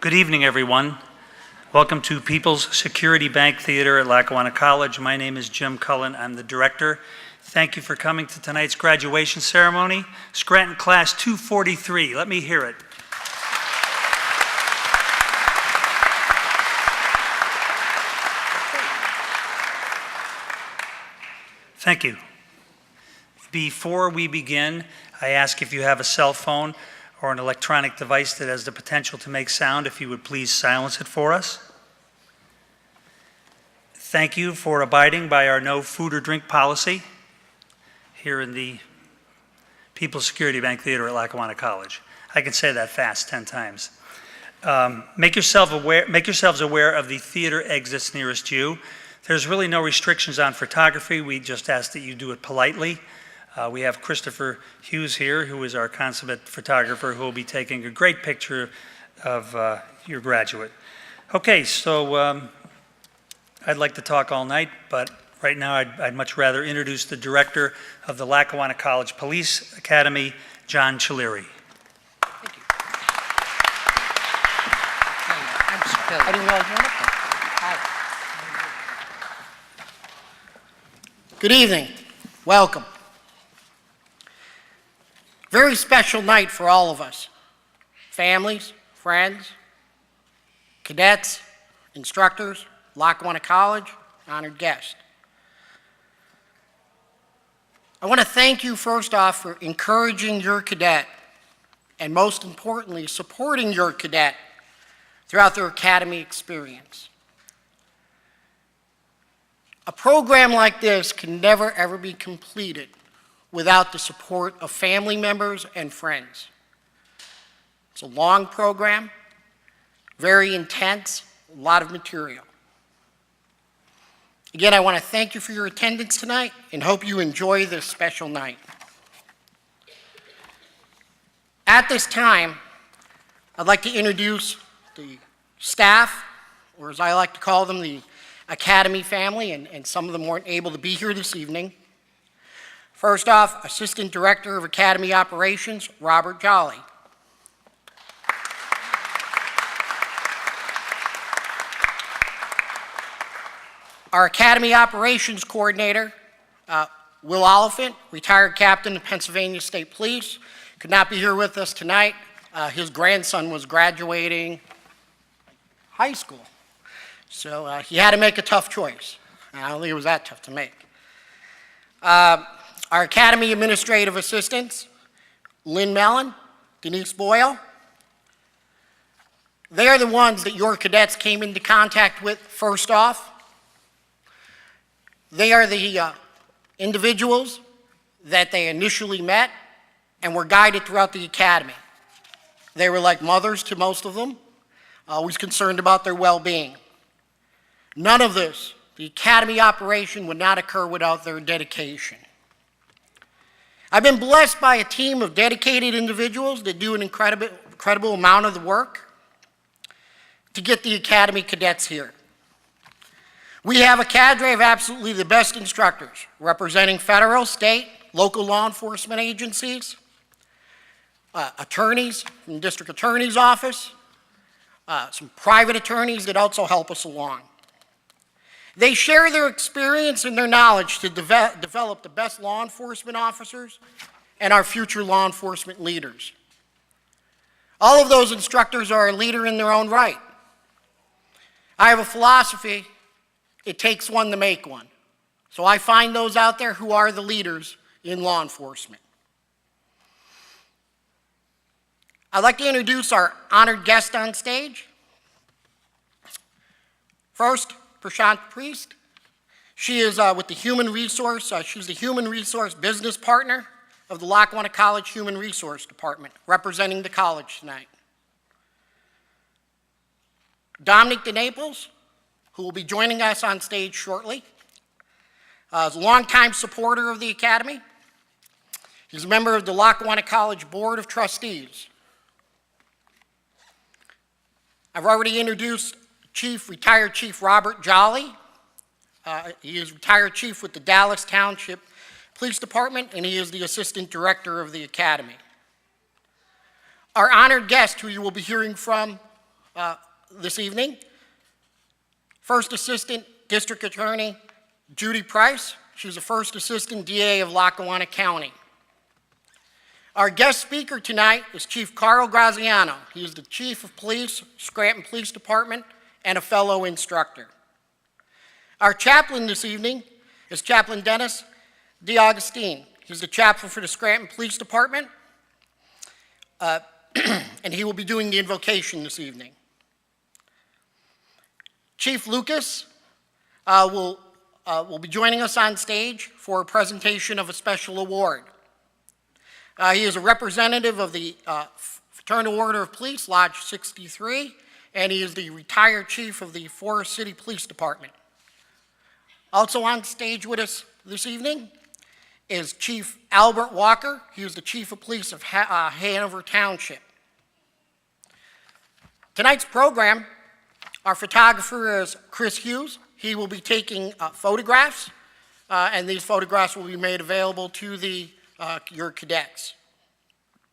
Good evening, everyone. Welcome to People's Security Bank Theater at Lackawanna College. My name is Jim Cullen. I'm the director. Thank you for coming to tonight's graduation ceremony. Scranton Class 243, let me hear it. Thank you. Before we begin, I ask if you have a cell phone or an electronic device that has the potential to make sound, if you would please silence it for us. Thank you for abiding by our no food or drink policy here in the People's Security Bank Theater at Lackawanna College. I can say that fast 10 times. Make yourselves aware of the theater exits nearest you. There's really no restrictions on photography. We just ask that you do it politely. We have Christopher Hughes here, who is our consummate photographer, who will be taking a great picture of your graduate. Okay, so I'd like to talk all night, but right now I'd much rather introduce the director of the Lackawanna College Police Academy, John Chilleri. Thank you. I'm spilled. I didn't know I was going up there. Hi. Good evening. Welcome. Very special night for all of us. Families, friends, cadets, instructors, Lackawanna College, honored guests. I want to thank you first off for encouraging your cadet and most importantly, supporting your cadet throughout their academy experience. A program like this can never ever be completed without the support of family members and friends. It's a long program, very intense, a lot of material. Again, I want to thank you for your attendance tonight and hope you enjoy this special night. At this time, I'd like to introduce the staff, or as I like to call them, the Academy family, and some of them weren't able to be here this evening. First off, Assistant Director of Academy Operations, Robert Jolly. Our Academy Operations Coordinator, Will Oliphant, retired captain of Pennsylvania State Police, could not be here with us tonight. His grandson was graduating high school, so he had to make a tough choice. I don't think it was that tough to make. Our Academy Administrative Assistants, Lynn Mellon, Denise Boyle. They are the ones that your cadets came into contact with first off. They are the individuals that they initially met and were guided throughout the academy. They were like mothers to most of them, always concerned about their well-being. None of this, the academy operation, would not occur without their dedication. I've been blessed by a team of dedicated individuals that do an incredible amount of the work to get the academy cadets here. We have a cadre of absolutely the best instructors representing federal, state, local law enforcement agencies, attorneys from the district attorney's office, some private attorneys that also help us along. They share their experience and their knowledge to develop the best law enforcement officers and our future law enforcement leaders. All of those instructors are a leader in their own right. I have a philosophy: it takes one to make one. So I find those out there who are the leaders in law enforcement. I'd like to introduce our honored guest on stage. First, Prashant Priest. She is with the Human Resource, she's the Human Resource Business Partner of the Lackawanna College Human Resource Department, representing the college tonight. Dominic DeNaples, who will be joining us on stage shortly, is a longtime supporter of the Academy. He's a member of the Lackawanna College Board of Trustees. I've already introduced retired Chief Robert Jolly. He is retired chief with the Dallas Township Police Department, and he is the Assistant Director of the Academy. Our honored guest, who you will be hearing from this evening. First Assistant District Attorney Judy Price. She's the First Assistant DA of Lackawanna County. Our guest speaker tonight is Chief Carl Graziano. He is the Chief of Police, Scranton Police Department, and a fellow instructor. Our chaplain this evening is Chaplain Dennis DeAugustine. He's the chaplain for the Scranton Police Department, and he will be doing the invocation this evening. Chief Lucas will be joining us on stage for a presentation of a special award. He is a representative of the Fraternal Order of Police, Lodge 63, and he is the retired chief of the Forest City Police Department. Also on stage with us this evening is Chief Albert Walker. He is the chief of police of Hanover Township. Tonight's program, our photographer is Chris Hughes. He will be taking photographs, and these photographs will be made available to your cadets.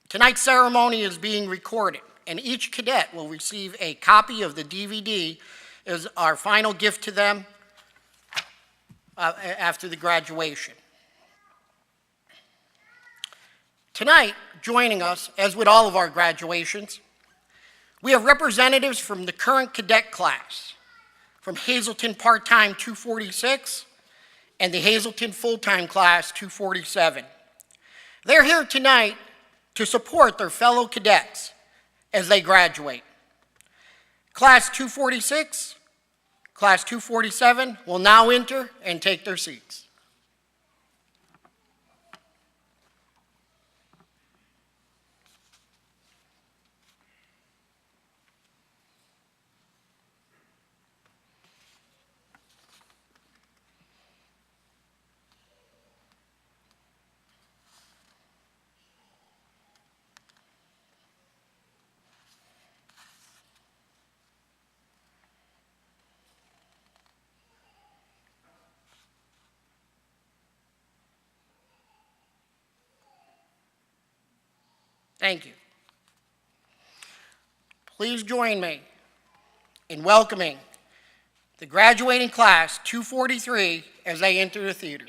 Tonight's ceremony is being recorded, and each cadet will receive a copy of the DVD as our final gift to them after the graduation. Tonight, joining us, as with all of our graduations, we have representatives from the current cadet class, from Hazleton Part-Time 246 and the Hazleton Full-Time Class 247. They're here tonight to support their fellow cadets as they graduate. Class 246, Class 247 will now enter and take their seats. Thank you. Please join me in welcoming the graduating class 243 as they enter the theater.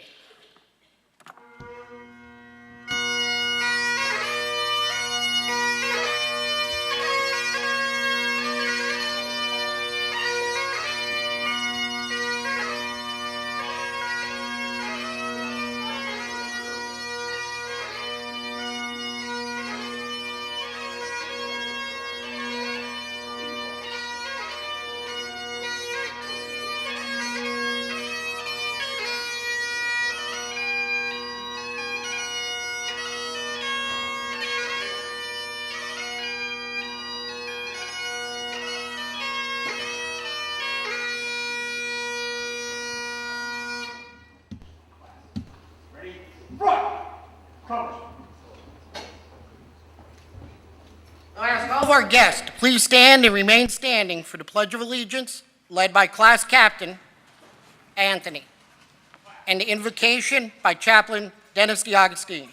I ask all of our guests to please stand and remain standing for the Pledge of Allegiance, led by Class Captain Anthony, and the invocation by Chaplain Dennis DeAugustine.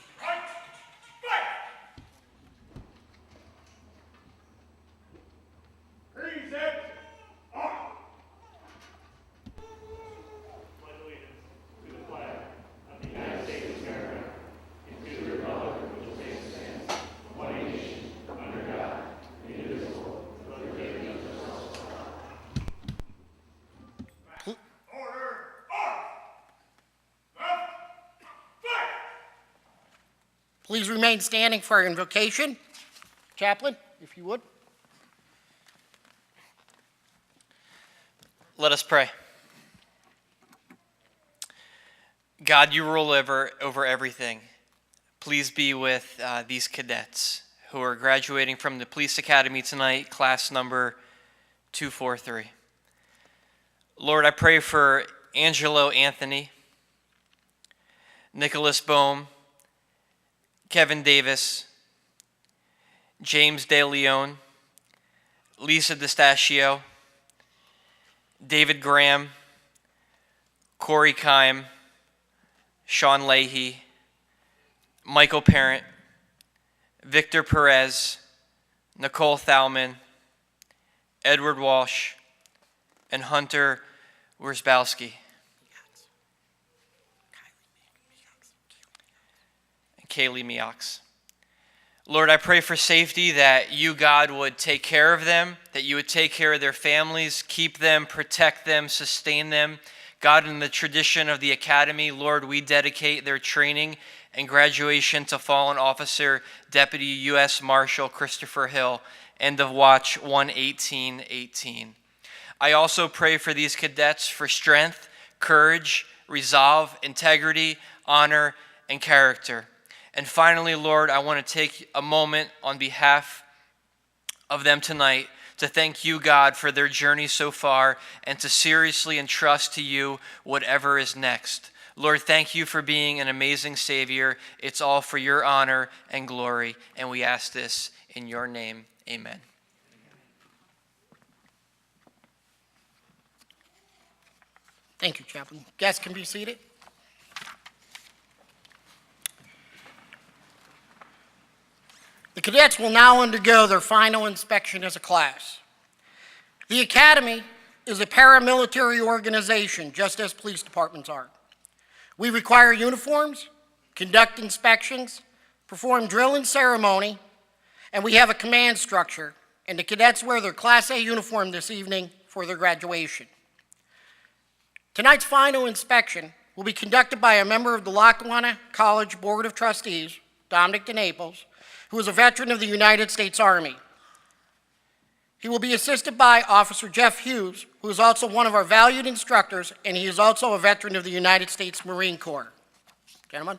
Please remain standing for our invocation. Chaplain, if you would. Let us pray. God, you rule over everything. Please be with these cadets who are graduating from the Police Academy tonight, class number 243. Lord, I pray for Angelo Anthony, Nicholas Bohm, Kevin Davis, James De Leon, Lisa DeStachio, David Graham, Corey Kime, Sean Leahy, Michael Parent, Victor Perez, Nicole Thalman, Edward Walsh, and Hunter Wersbowski. And Kaylee Miox. Lord, I pray for safety, that you, God, would take care of them, that you would take care of their families, keep them, protect them, sustain them. God, in the tradition of the Academy, Lord, we dedicate their training and graduation to Fallen Officer Deputy U.S. Marshal Christopher Hill, end of Watch 11818. I also pray for these cadets for strength, courage, resolve, integrity, honor, and character. And finally, Lord, I want to take a moment on behalf of them tonight to thank you, God, for their journey so far and to seriously entrust to you whatever is next. Lord, thank you for being an amazing Savior. It's all for your honor and glory, and we ask this in your name. Amen. Thank you, Chaplain. Guests can be seated. The cadets will now undergo their final inspection as a class. The Academy is a paramilitary organization, just as police departments are. We require uniforms, conduct inspections, perform drill and ceremony, and we have a command structure, and the cadets wear their Class A uniform this evening for their graduation. Tonight's final inspection will be conducted by a member of the Lackawanna College Board of Trustees, Dominic DeNaples, who is a veteran of the United States Army. He will be assisted by Officer Jeff Hughes, who is also one of our valued instructors, and he is also a veteran of the United States Marine Corps. Gentlemen.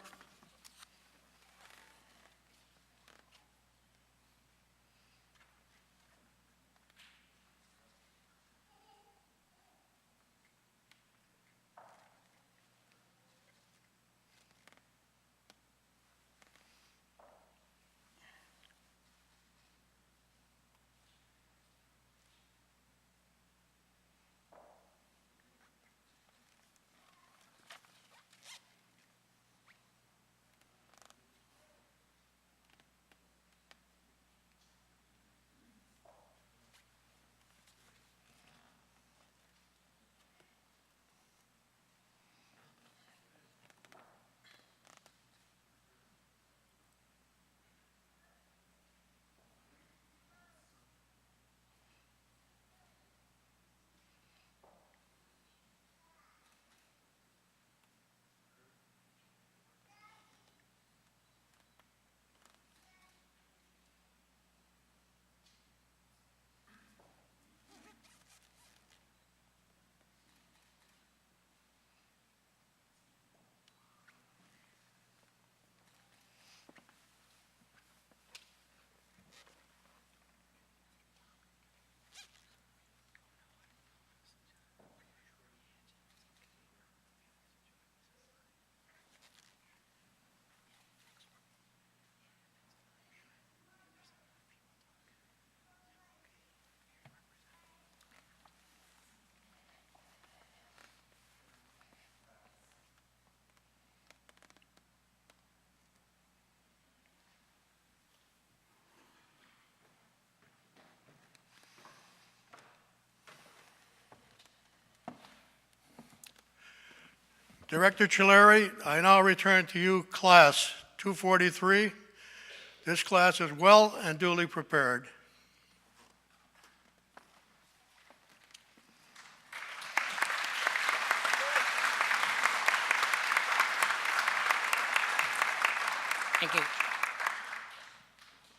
Director Chilleri, I now return to you, Class 243. This class is well and duly prepared. Thank you.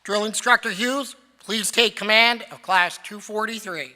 Drill Instructor Hughes, please take command of Class 243.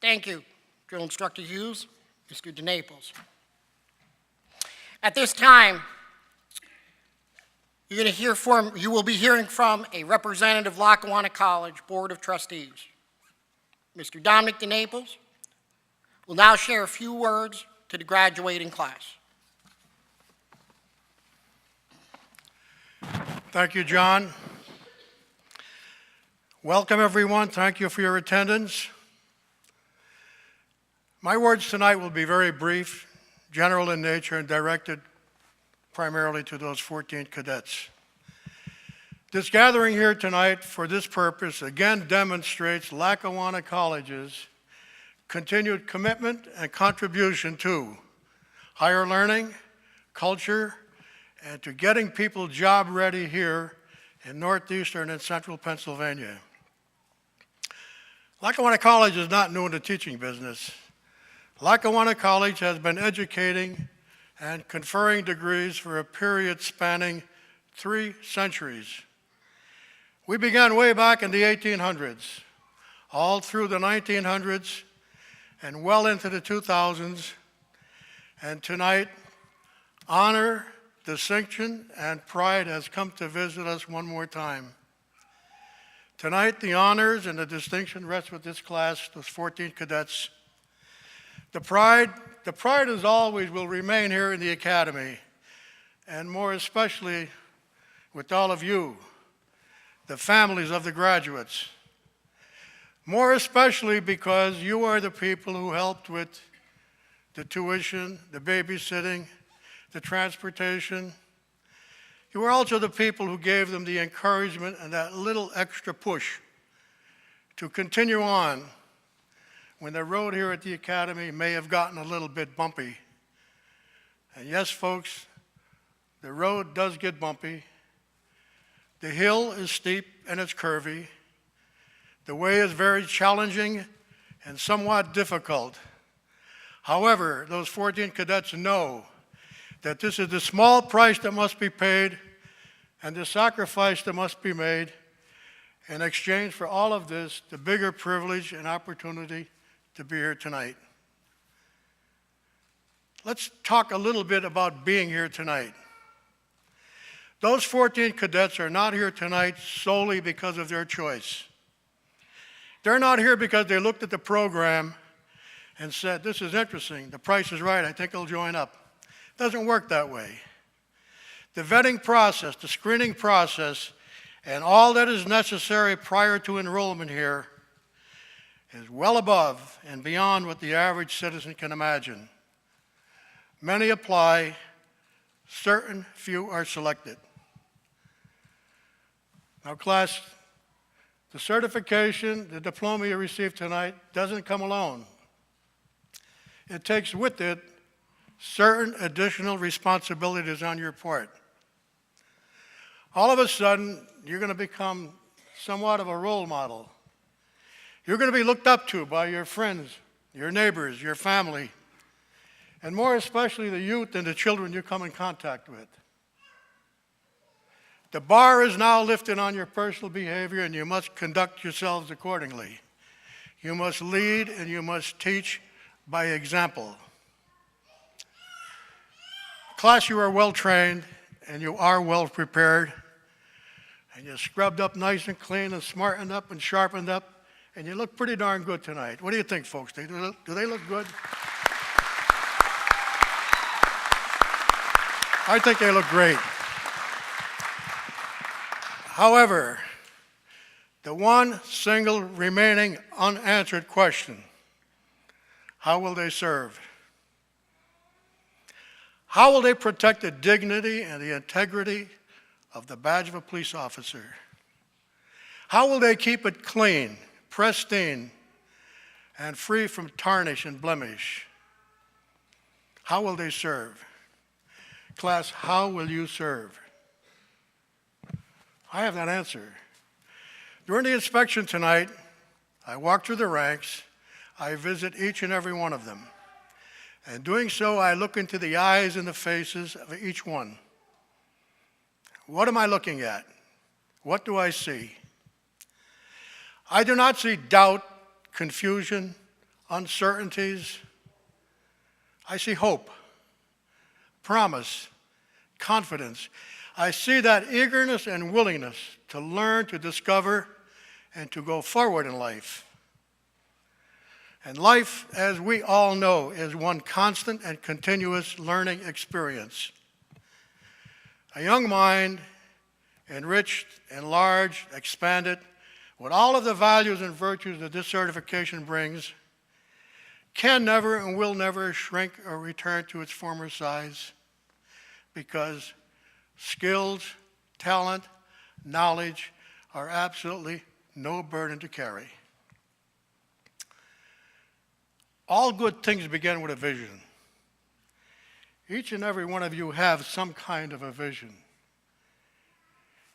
Thank you, Drill Instructor Hughes, Mr. DeNaples. At this time, you will be hearing from a representative of Lackawanna College Board of Trustees. Mr. Dominic DeNaples will now share a few words to the graduating class. Thank you, John. Welcome, everyone. Thank you for your attendance. My words tonight will be very brief, general in nature, and directed primarily to those 14 cadets. This gathering here tonight for this purpose again demonstrates Lackawanna College's continued commitment and contribution to higher learning, culture, and to getting people job ready here in northeastern and central Pennsylvania. Lackawanna College is not new in the teaching business. Lackawanna College has been educating and conferring degrees for a period spanning 3 centuries. We began way back in the 1800s, all through the 1900s, and well into the 2000s. And tonight, honor, distinction, and pride has come to visit us one more time. Tonight, the honors and the distinction rest with this class, those 14 cadets. The pride as always will remain here in the Academy, and more especially with all of you, the families of the graduates. More especially because you are the people who helped with the tuition, the babysitting, the transportation. You are also the people who gave them the encouragement and that little extra push to continue on when the road here at the Academy may have gotten a little bit bumpy. And yes, folks, the road does get bumpy. The hill is steep and it's curvy. The way is very challenging and somewhat difficult. However, those 14 cadets know that this is the small price that must be paid and the sacrifice that must be made in exchange for all of this, the bigger privilege and opportunity to be here tonight. Let's talk a little bit about being here tonight. Those 14 cadets are not here tonight solely because of their choice. They're not here because they looked at the program and said, this is interesting, the price is right, I think I'll join up. It doesn't work that way. The vetting process, the screening process, and all that is necessary prior to enrollment here is well above and beyond what the average citizen can imagine. Many apply, certain few are selected. Now, class, the certification, the diploma you received tonight doesn't come alone. It takes with it certain additional responsibilities on your part. All of a sudden, you're going to become somewhat of a role model. You're going to be looked up to by your friends, your neighbors, your family, and more especially the youth and the children you come in contact with. The bar is now lifted on your personal behavior, and you must conduct yourselves accordingly. You must lead and you must teach by example. Class, you are well trained and you are well prepared, and you're scrubbed up nice and clean and smartened up and sharpened up, and you look pretty darn good tonight. What do you think, folks? Do they look good? I think they look great. However, the one single remaining unanswered question, how will they serve? How will they protect the dignity and the integrity of the badge of a police officer? How will they keep it clean, pristine, and free from tarnish and blemish? How will they serve? Class, how will you serve? I have that answer. During the inspection tonight, I walk through the ranks, I visit each and every one of them. And doing so, I look into the eyes and the faces of each one. What am I looking at? What do I see? I do not see doubt, confusion, uncertainties, I see hope, promise, confidence. I see that eagerness and willingness to learn, to discover, and to go forward in life. And life, as we all know, is one constant and continuous learning experience. A young mind, enriched, enlarged, expanded, with all of the values and virtues that this certification brings, can never and will never shrink or return to its former size, because skills, talent, knowledge are absolutely no burden to carry. All good things begin with a vision. Each and every one of you have some kind of a vision.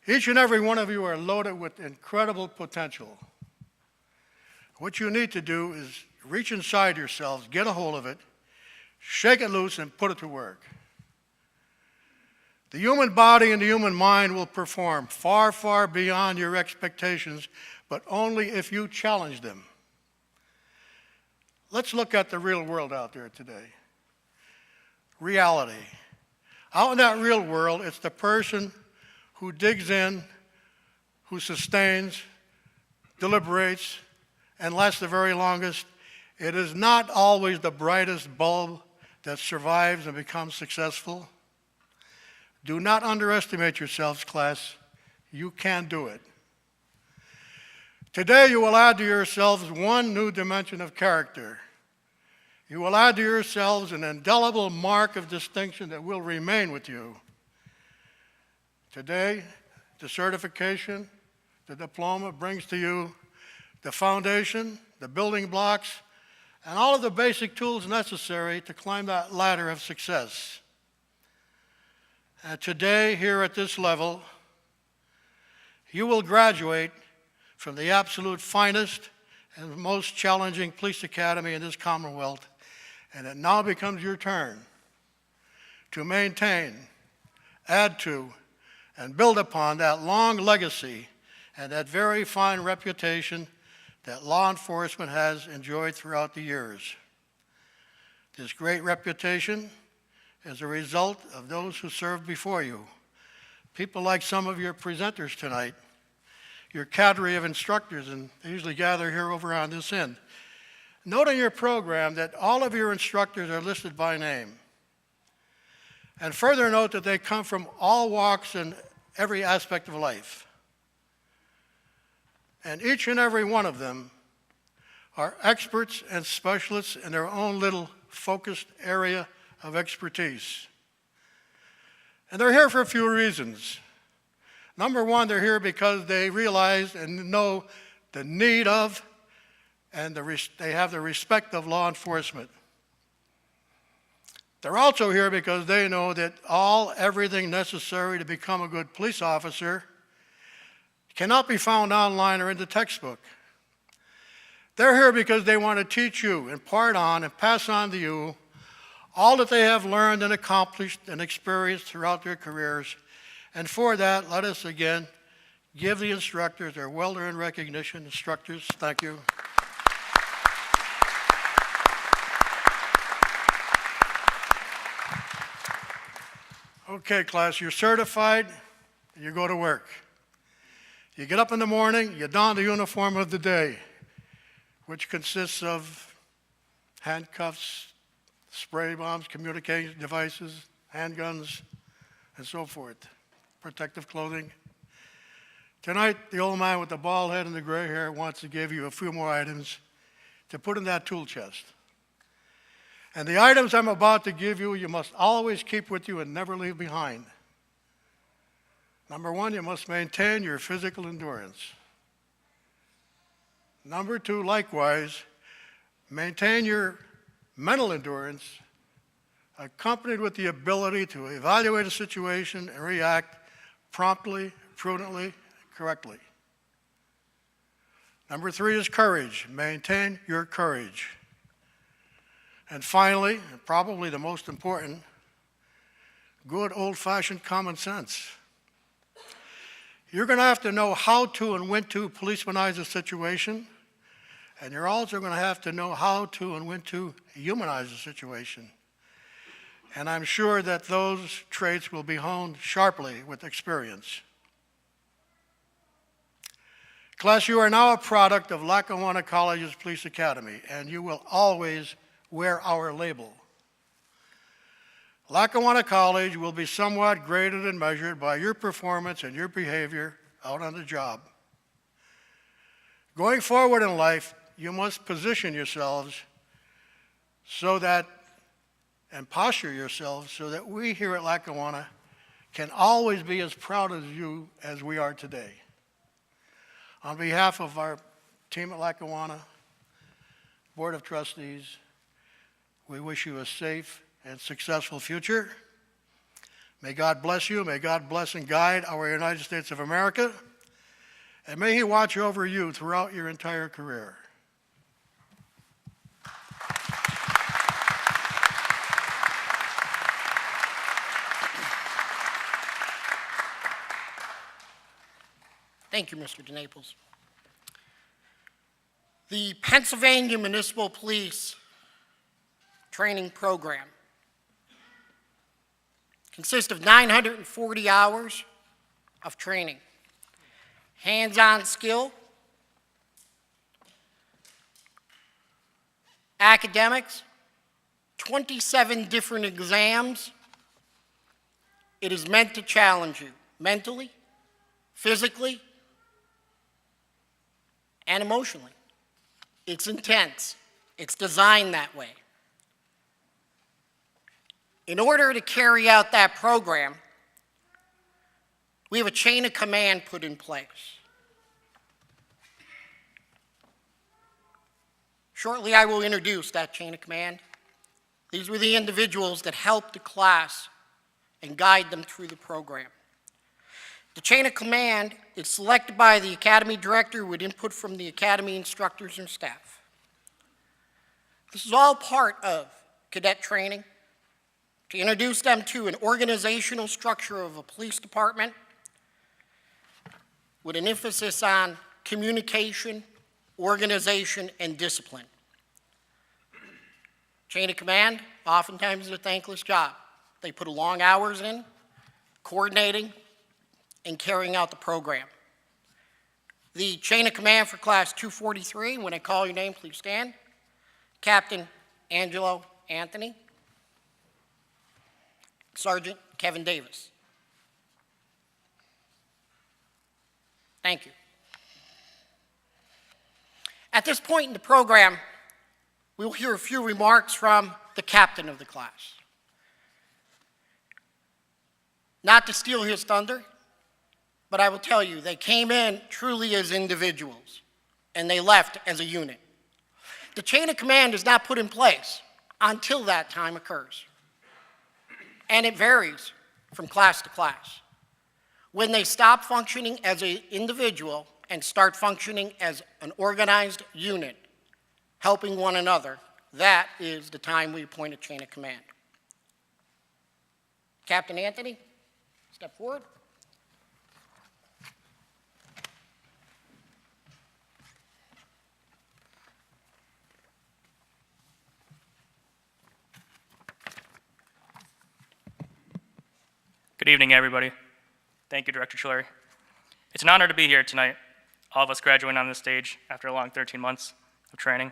Each and every one of you are loaded with incredible potential. What you need to do is reach inside yourselves, get a hold of it, shake it loose, and put it to work. The human body and the human mind will perform far, far beyond your expectations, but only if you challenge them. Let's look at the real world out there today. Reality. Out in that real world, it's the person who digs in, who sustains, deliberates, and lasts the very longest. It is not always the brightest bulb that survives and becomes successful. Do not underestimate yourselves, class. You can do it. Today, you will add to yourselves one new dimension of character. You will add to yourselves an indelible mark of distinction that will remain with you. Today, the certification, the diploma brings to you the foundation, the building blocks, and all of the basic tools necessary to climb that ladder of success. And today, here at this level, you will graduate from the absolute finest and most challenging police academy in this Commonwealth, and it now becomes your turn to maintain, add to, and build upon that long legacy and that very fine reputation that law enforcement has enjoyed throughout the years. This great reputation is a result of those who served before you. People like some of your presenters tonight, your cadre of instructors, and they usually gather here over on this end. Note in your program that all of your instructors are listed by name. And further note that they come from all walks and every aspect of life. And each and every one of them are experts and specialists in their own little focused area of expertise. And they're here for a few reasons. Number one, they're here because they realize and know the need of and they have the respect of law enforcement. They're also here because they know that everything necessary to become a good police officer cannot be found online or in the textbook. They're here because they want to teach you, impart on, and pass on to you all that they have learned and accomplished and experienced throughout their careers. And for that, let us again give the instructors their well-earned recognition. Instructors, thank you. Okay, class, you're certified, you go to work. You get up in the morning, you don the uniform of the day, which consists of handcuffs, spray bombs, communication devices, handguns, and so forth, protective clothing. Tonight, the old man with the bald head and the gray hair wants to give you a few more items to put in that tool chest. And the items I'm about to give you, you must always keep with you and never leave behind. Number one, you must maintain your physical endurance. Number two, likewise, maintain your mental endurance, accompanied with the ability to evaluate a situation and react promptly, prudently, correctly. Number three is courage. Maintain your courage. And finally, and probably the most important, good old-fashioned common sense. You're going to have to know how to and when to policemanise a situation, And you're also going to have to know how to and when to humanize the situation. And I'm sure that those traits will be honed sharply with experience. Class, you are now a product of Lackawanna College's Police Academy, and you will always wear our label. Lackawanna College will be somewhat graded and measured by your performance and your behavior out on the job. Going forward in life, you must position yourselves so that, and posture yourselves so that we here at Lackawanna can always be as proud of you as we are today. On behalf of our team at Lackawanna, Board of Trustees, we wish you a safe and successful future. May God bless you. May God bless and guide our United States of America. And may He watch over you throughout your entire career. Thank you, Mr. DeNaples. The Pennsylvania Municipal Police Training Program consists of 940 hours of training, hands-on skill, academics, 27 different exams. It is meant to challenge you mentally, physically, and emotionally. It's intense. It's designed that way. In order to carry out that program, we have a chain of command put in place. Shortly, I will introduce that chain of command. These were the individuals that helped the class and guide them through the program. The chain of command is selected by the Academy Director with input from the Academy instructors and staff. This is all part of cadet training to introduce them to an organizational structure of a police department with an emphasis on communication, organization, and discipline. Chain of command, oftentimes is a thankless job. They put long hours in, coordinating, and carrying out the program. The chain of command for Class 243, when I call your name, please stand. Captain Angelo Anthony. Sergeant Kevin Davis. Thank you. At this point in the program, we will hear a few remarks from the captain of the class. Not to steal his thunder, but I will tell you, they came in truly as individuals, and they left as a unit. The chain of command is not put in place until that time occurs. And it varies from class to class. When they stop functioning as an individual and start functioning as an organized unit, helping one another, that is the time we appoint a chain of command. Captain Anthony, step forward. Good evening, everybody. Thank you, Director Chillery. It's an honor to be here tonight, all of us graduating on this stage after a long 13 months of training.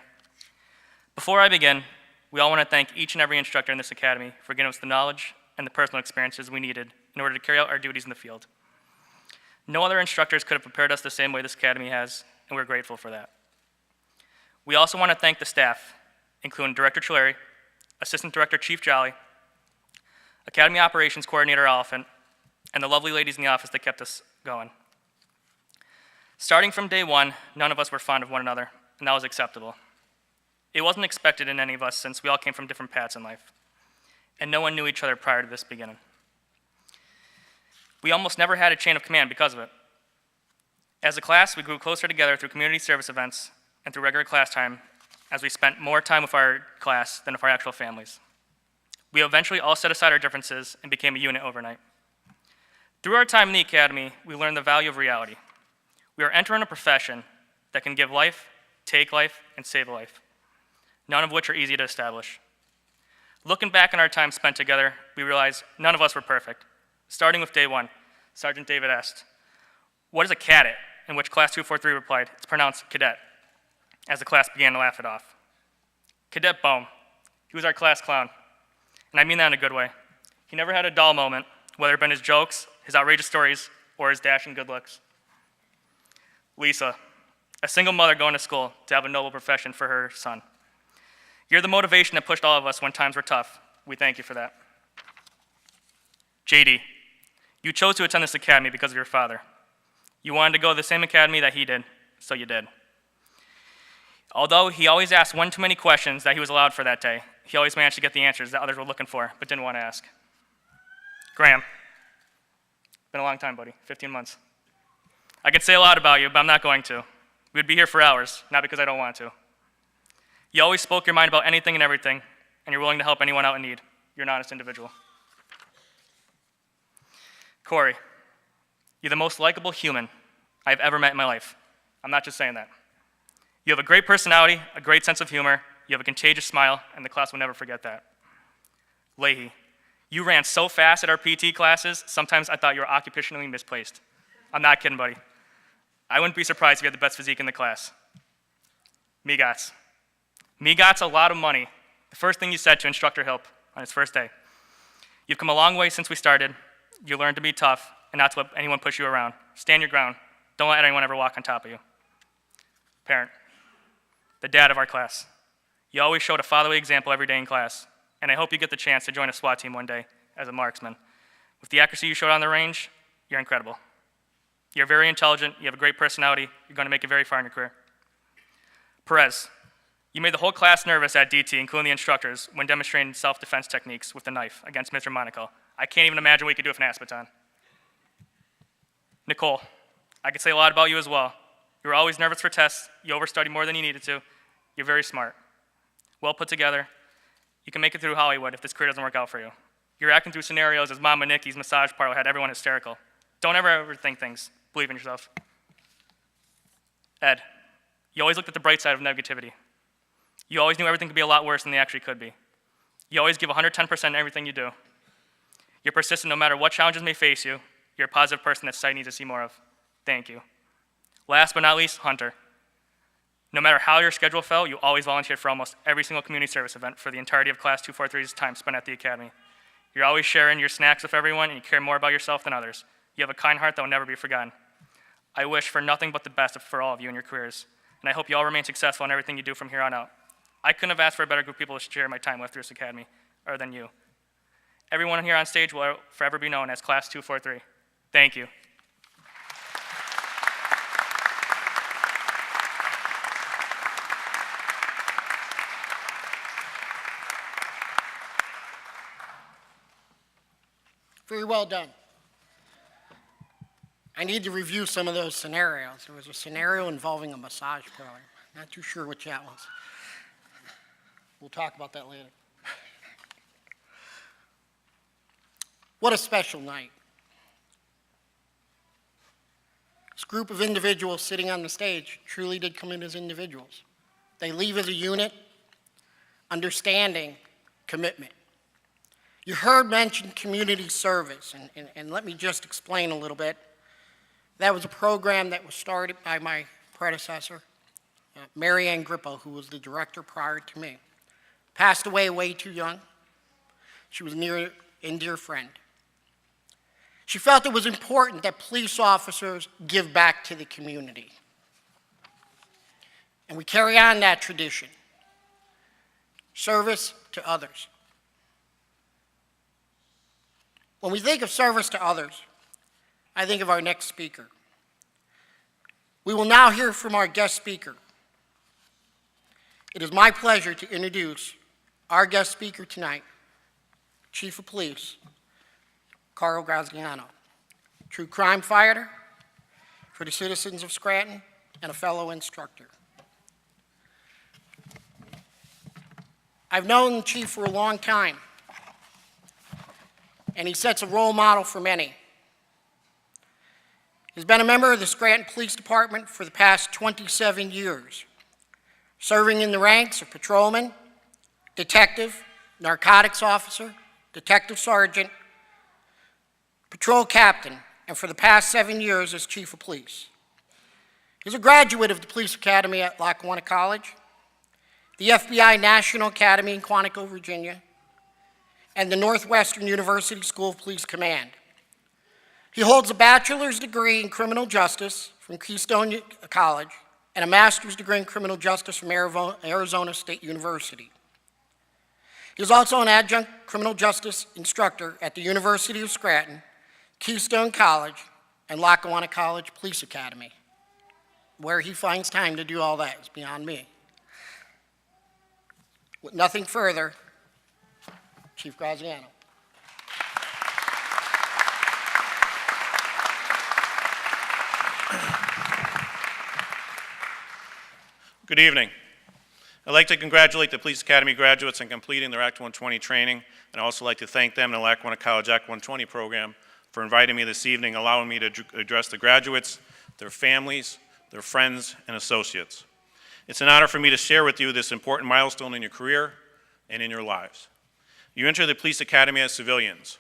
Before I begin, we all want to thank each and every instructor in this academy for giving us the knowledge and the personal experiences we needed in order to carry out our duties in the field. No other instructors could have prepared us the same way this academy has, and we're grateful for that. We also want to thank the staff, including Director Chillery, Assistant Director Chief Jolly, Academy Operations Coordinator Oliphant, and the lovely ladies in the office that kept us going. Starting from day one, none of us were fond of one another, and that was acceptable. It wasn't expected in any of us since we all came from different paths in life, and no one knew each other prior to this beginning. We almost never had a chain of command because of it. As a class, we grew closer together through community service events and through regular class time, as we spent more time with our class than with our actual families. We eventually all set aside our differences and became a unit overnight. Through our time in the academy, we learned the value of reality. We are entering a profession that can give life take life, and save a life, none of which are easy to establish. Looking back on our time spent together, we realized none of us were perfect. Starting with day one, Sergeant David asked, "What is a cadet?" In which Class 243 replied, "It's pronounced cadet," as the class began to laugh it off. Cadet Bohm, he was our class clown, and I mean that in a good way. He never had a dull moment, whether it been his jokes, his outrageous stories, or his dashing good looks. Lisa, a single mother going to school to have a noble profession for her son. You're the motivation that pushed all of us when times were tough. We thank you for that. JD, you chose to attend this academy because of your father. You wanted to go to the same academy that he did, so you did. Although he always asked one too many questions that he was allowed for that day, he always managed to get the answers that others were looking for, but didn't want to ask. Graham, been a long time, buddy, 15 months. I could say a lot about you, but I'm not going to. We'd be here for hours, not because I don't want to. You always spoke your mind about anything and everything, and you're willing to help anyone out in need. You're an honest individual. Corey, you're the most likable human I've ever met in my life. I'm not just saying that. You have a great personality, a great sense of humor, you have a contagious smile, and the class will never forget that. Leahy, you ran so fast at our PT classes, sometimes I thought you were occupationally misplaced. I'm not kidding, buddy. I wouldn't be surprised if you had the best physique in the class. Migats. Migats a lot of money. The first thing you said to Instructor Hilp on his first day. You've come a long way since we started. You learned to be tough and not to let anyone push you around. Stand your ground. Don't let anyone ever walk on top of you. Parent. The dad of our class. You always showed a fatherly example every day in class, and I hope you get the chance to join a SWAT team one day as a marksman. With the accuracy you showed on the range, you're incredible. You're very intelligent, you have a great personality, you're going to make it very far in your career. Perez, you made the whole class nervous at DT, including the instructors, when demonstrating self-defense techniques with the knife against Mr. Monaco. I can't even imagine what you could do with an Aspeton. Nicole, I could say a lot about you as well. You were always nervous for tests, you overstudied more than you needed to, you're very smart. Well put together, you can make it through Hollywood if this career doesn't work out for you. You're acting through scenarios as Mama Nikki's massage parlor had everyone hysterical. Don't ever overthink things. Believe in yourself. Ed, you always looked at the bright side of negativity. You always knew everything could be a lot worse than they actually could be. You always give 110% in everything you do. You're persistent no matter what challenges may face you. You're a positive person that society needs to see more of. Thank you. Last but not least, Hunter. No matter how your schedule fell, you always volunteered for almost every single community service event for the entirety of Class 243's time spent at the Academy. You're always sharing your snacks with everyone, and you care more about yourself than others. You have a kind heart that will never be forgotten. I wish for nothing but the best for all of you in your careers, and I hope you all remain successful in everything you do from here on out. I couldn't have asked for a better group of people to share my time with through this Academy, other than you. Everyone here on stage will forever be known as Class 243. Thank you. Very well done. I need to review some of those scenarios. There was a scenario involving a massage parlor. Not too sure which that was. We'll talk about that later. What a special night. This group of individuals sitting on the stage truly did come in as individuals. They leave as a unit, understanding, commitment. You heard mentioned community service, and let me just explain a little bit. That was a program that was started by my predecessor, Mary Ann Grippo, who was the director prior to me. Passed away way too young. She was a near and dear friend. She felt it was important that police officers give back to the community. And we carry on that tradition. Service to others. When we think of service to others, I think of our next speaker. We will now hear from our guest speaker. It is my pleasure to introduce our guest speaker tonight, Chief of Police, Carl Graziano, true crime fighter for the citizens of Scranton and a fellow instructor. I've known the Chief for a long time, and he sets a role model for many. He's been a member of the Scranton Police Department for the past 27 years, serving in the ranks of patrolman, detective, narcotics officer, detective sergeant, patrol captain, and for the past 7 years as chief of police. He's a graduate of the Police Academy at Lackawanna College, the FBI National Academy in Quantico, Virginia, and the Northwestern University School of Police Command. He holds a bachelor's degree in criminal justice from Keystone College and a master's degree in criminal justice from Arizona State University. He is also an adjunct criminal justice instructor at the University of Scranton, Keystone College, and Lackawanna College Police Academy. Where he finds time to do all that is beyond me. With nothing further, Chief Graziano. Good evening. I'd like to congratulate the Police Academy graduates on completing their Act 120 training, and I'd also like to thank them and the Lackawanna College Act 120 program for inviting me this evening, allowing me to address the graduates, their families, their friends, and associates. It's an honor for me to share with you this important milestone in your career and in your lives. You enter the Police Academy as civilians.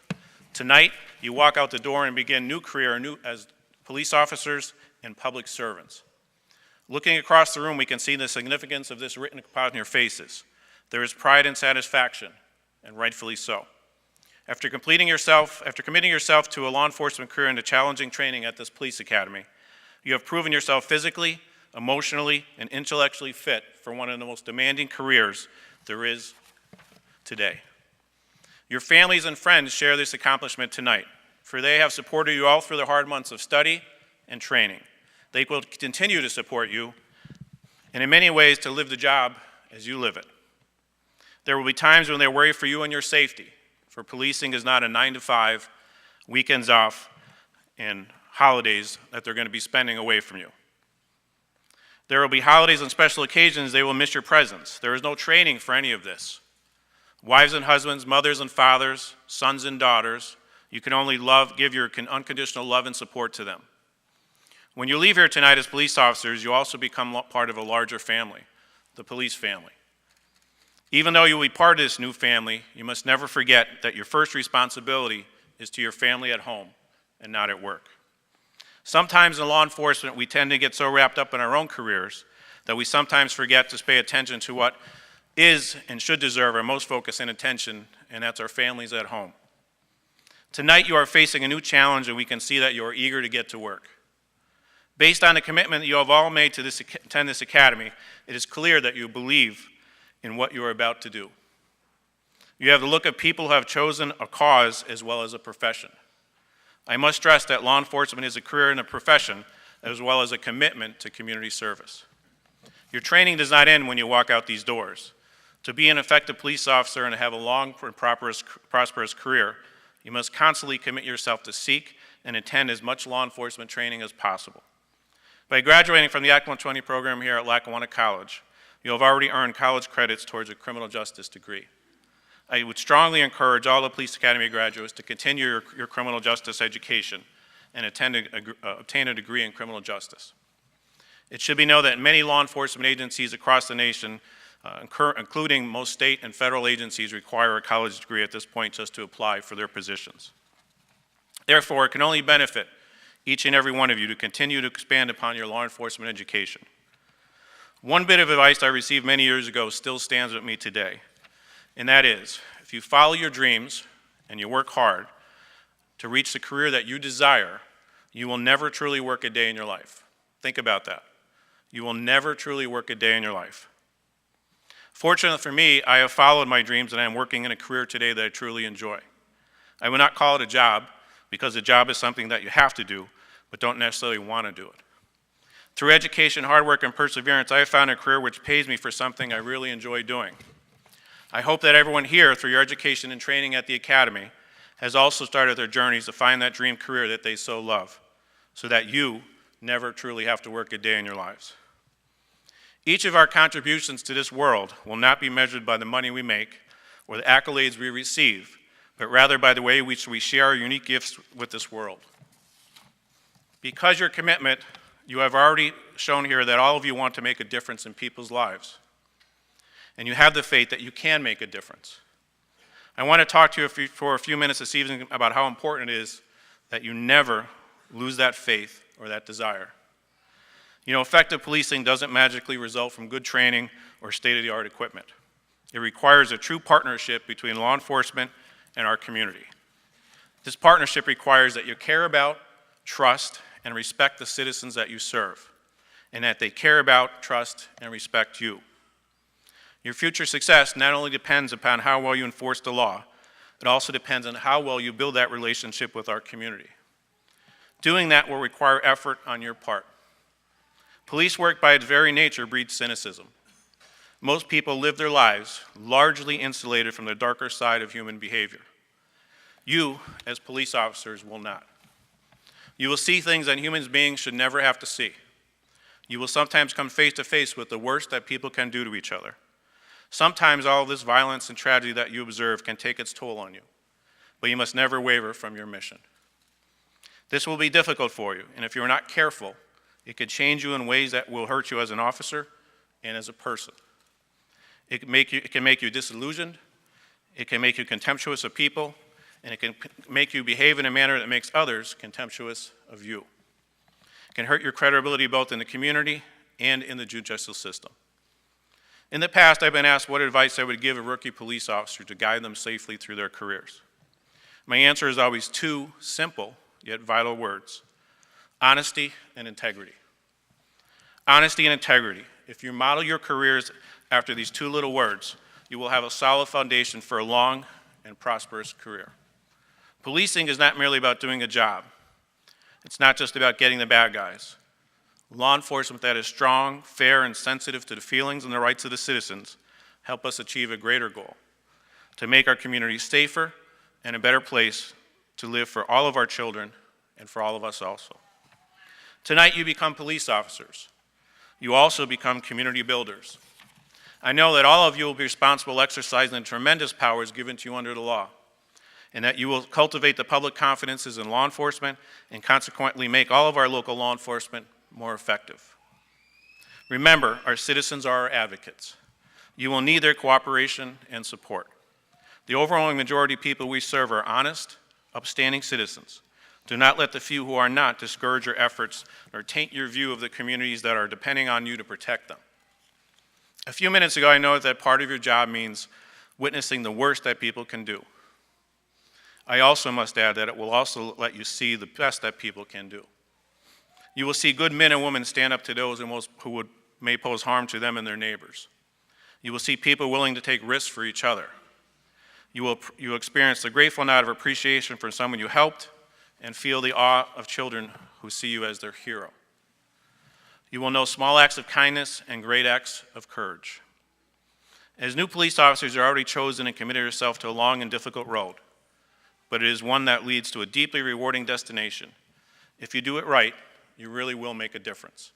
Tonight, you walk out the door and begin a new career as police officers and public servants. Looking across the room, we can see the significance of this written upon your faces. There is pride and satisfaction, and rightfully so. After committing yourself to a law enforcement career and to challenging training at this police academy, you have proven yourself physically, emotionally, and intellectually fit for one of the most demanding careers there is today. Your families and friends share this accomplishment tonight, for they have supported you all through the hard months of study and training. They will continue to support you, and in many ways to live the job as you live it. There will be times when they worry for you and your safety, for policing is not a 9-to-5, weekends off, and holidays that they're going to be spending away from you. There will be holidays and special occasions they will miss your presence. There is no training for any of this. Wives and husbands, mothers and fathers, sons and daughters, you can only give your unconditional love and support to them. When you leave here tonight as police officers, you also become part of a larger family, the police family. Even though you will be part of this new family, you must never forget that your first responsibility is to your family at home and not at work. Sometimes in law enforcement, we tend to get so wrapped up in our own careers that we sometimes forget to pay attention to what is and should deserve our most focus and attention, and that's our families at home. Tonight you are facing a new challenge, and we can see that you are eager to get to work. Based on the commitment that you have all made to attend this academy, it is clear that you believe in what you are about to do. You have the look of people who have chosen a cause as well as a profession. I must stress that law enforcement is a career and a profession as well as a commitment to community service. Your training does not end when you walk out these doors. To be an effective police officer and to have a long and prosperous career, you must constantly commit yourself to seek and attend as much law enforcement training as possible. By graduating from the Act 120 program here at Lackawanna College, you have already earned college credits towards a criminal justice degree. I would strongly encourage all the Police Academy graduates to continue your criminal justice education and obtain a degree in criminal justice. It should be known that many law enforcement agencies across the nation, including most state and federal agencies, require a college degree at this point just to apply for their positions. Therefore, it can only benefit each and every one of you to continue to expand upon your law enforcement education. One bit of advice I received many years ago still stands with me today, and that is, if you follow your dreams and you work hard to reach the career that you desire, you will never truly work a day in your life. Think about that. You will never truly work a day in your life. Fortunately for me, I have followed my dreams and I am working in a career today that I truly enjoy. I would not call it a job because a job is something that you have to do, but don't necessarily want to do it. Through education, hard work, and perseverance, I have found a career which pays me for something I really enjoy doing. I hope that everyone here, through your education and training at the Academy, has also started their journeys to find that dream career that they so love, so that you never truly have to work a day in your lives. Each of our contributions to this world will not be measured by the money we make or the accolades we receive, but rather by the way in which we share our unique gifts with this world. Because your commitment, you have already shown here that all of you want to make a difference in people's lives. and you have the faith that you can make a difference. I want to talk to you for a few minutes this evening about how important it is that you never lose that faith or that desire. You know, effective policing doesn't magically result from good training or state-of-the-art equipment. It requires a true partnership between law enforcement and our community. This partnership requires that you care about, trust, and respect the citizens that you serve, and that they care about, trust, and respect you. Your future success not only depends upon how well you enforce the law, it also depends on how well you build that relationship with our community. Doing that will require effort on your part. Police work by its very nature breeds cynicism. Most people live their lives largely insulated from the darker side of human behavior. You, as police officers, will not. You will see things that human beings should never have to see. You will sometimes come face to face with the worst that people can do to each other. Sometimes all of this violence and tragedy that you observe can take its toll on you, but you must never waver from your mission. This will be difficult for you, and if you are not careful, it could change you in ways that will hurt you as an officer and as a person. It can make you disillusioned, it can make you contemptuous of people, and it can make you behave in a manner that makes others contemptuous of you. It can hurt your credibility both in the community and in the judicial system. In the past, I've been asked what advice I would give a rookie police officer to guide them safely through their careers. My answer is always two simple yet vital words: honesty and integrity. Honesty and integrity. If you model your careers after these two little words, you will have a solid foundation for a long and prosperous career. Policing is not merely about doing a job. It's not just about getting the bad guys. Law enforcement that is strong, fair, and sensitive to the feelings and the rights of the citizens help us achieve a greater goal: to make our community safer and a better place to live for all of our children and for all of us also. Tonight you become police officers. You also become community builders. I know that all of you will be responsible exercising the tremendous powers given to you under the law, and that you will cultivate the public confidences in law enforcement and consequently make all of our local law enforcement more effective. Remember, our citizens are our advocates. You will need their cooperation and support. The overwhelming majority of people we serve are honest, upstanding citizens. Do not let the few who are not discourage your efforts or taint your view of the communities that are depending on you to protect them. A few minutes ago, I noted that part of your job means witnessing the worst that people can do. I also must add that it will also let you see the best that people can do. You will see good men and women stand up to those who may pose harm to them and their neighbors. You will see people willing to take risks for each other. You will experience the grateful nod of appreciation for someone you helped and feel the awe of children who see you as their hero. You will know small acts of kindness and great acts of courage. As new police officers, you're already chosen and committed yourself to a long and difficult road, but it is one that leads to a deeply rewarding destination. If you do it right, you really will make a difference.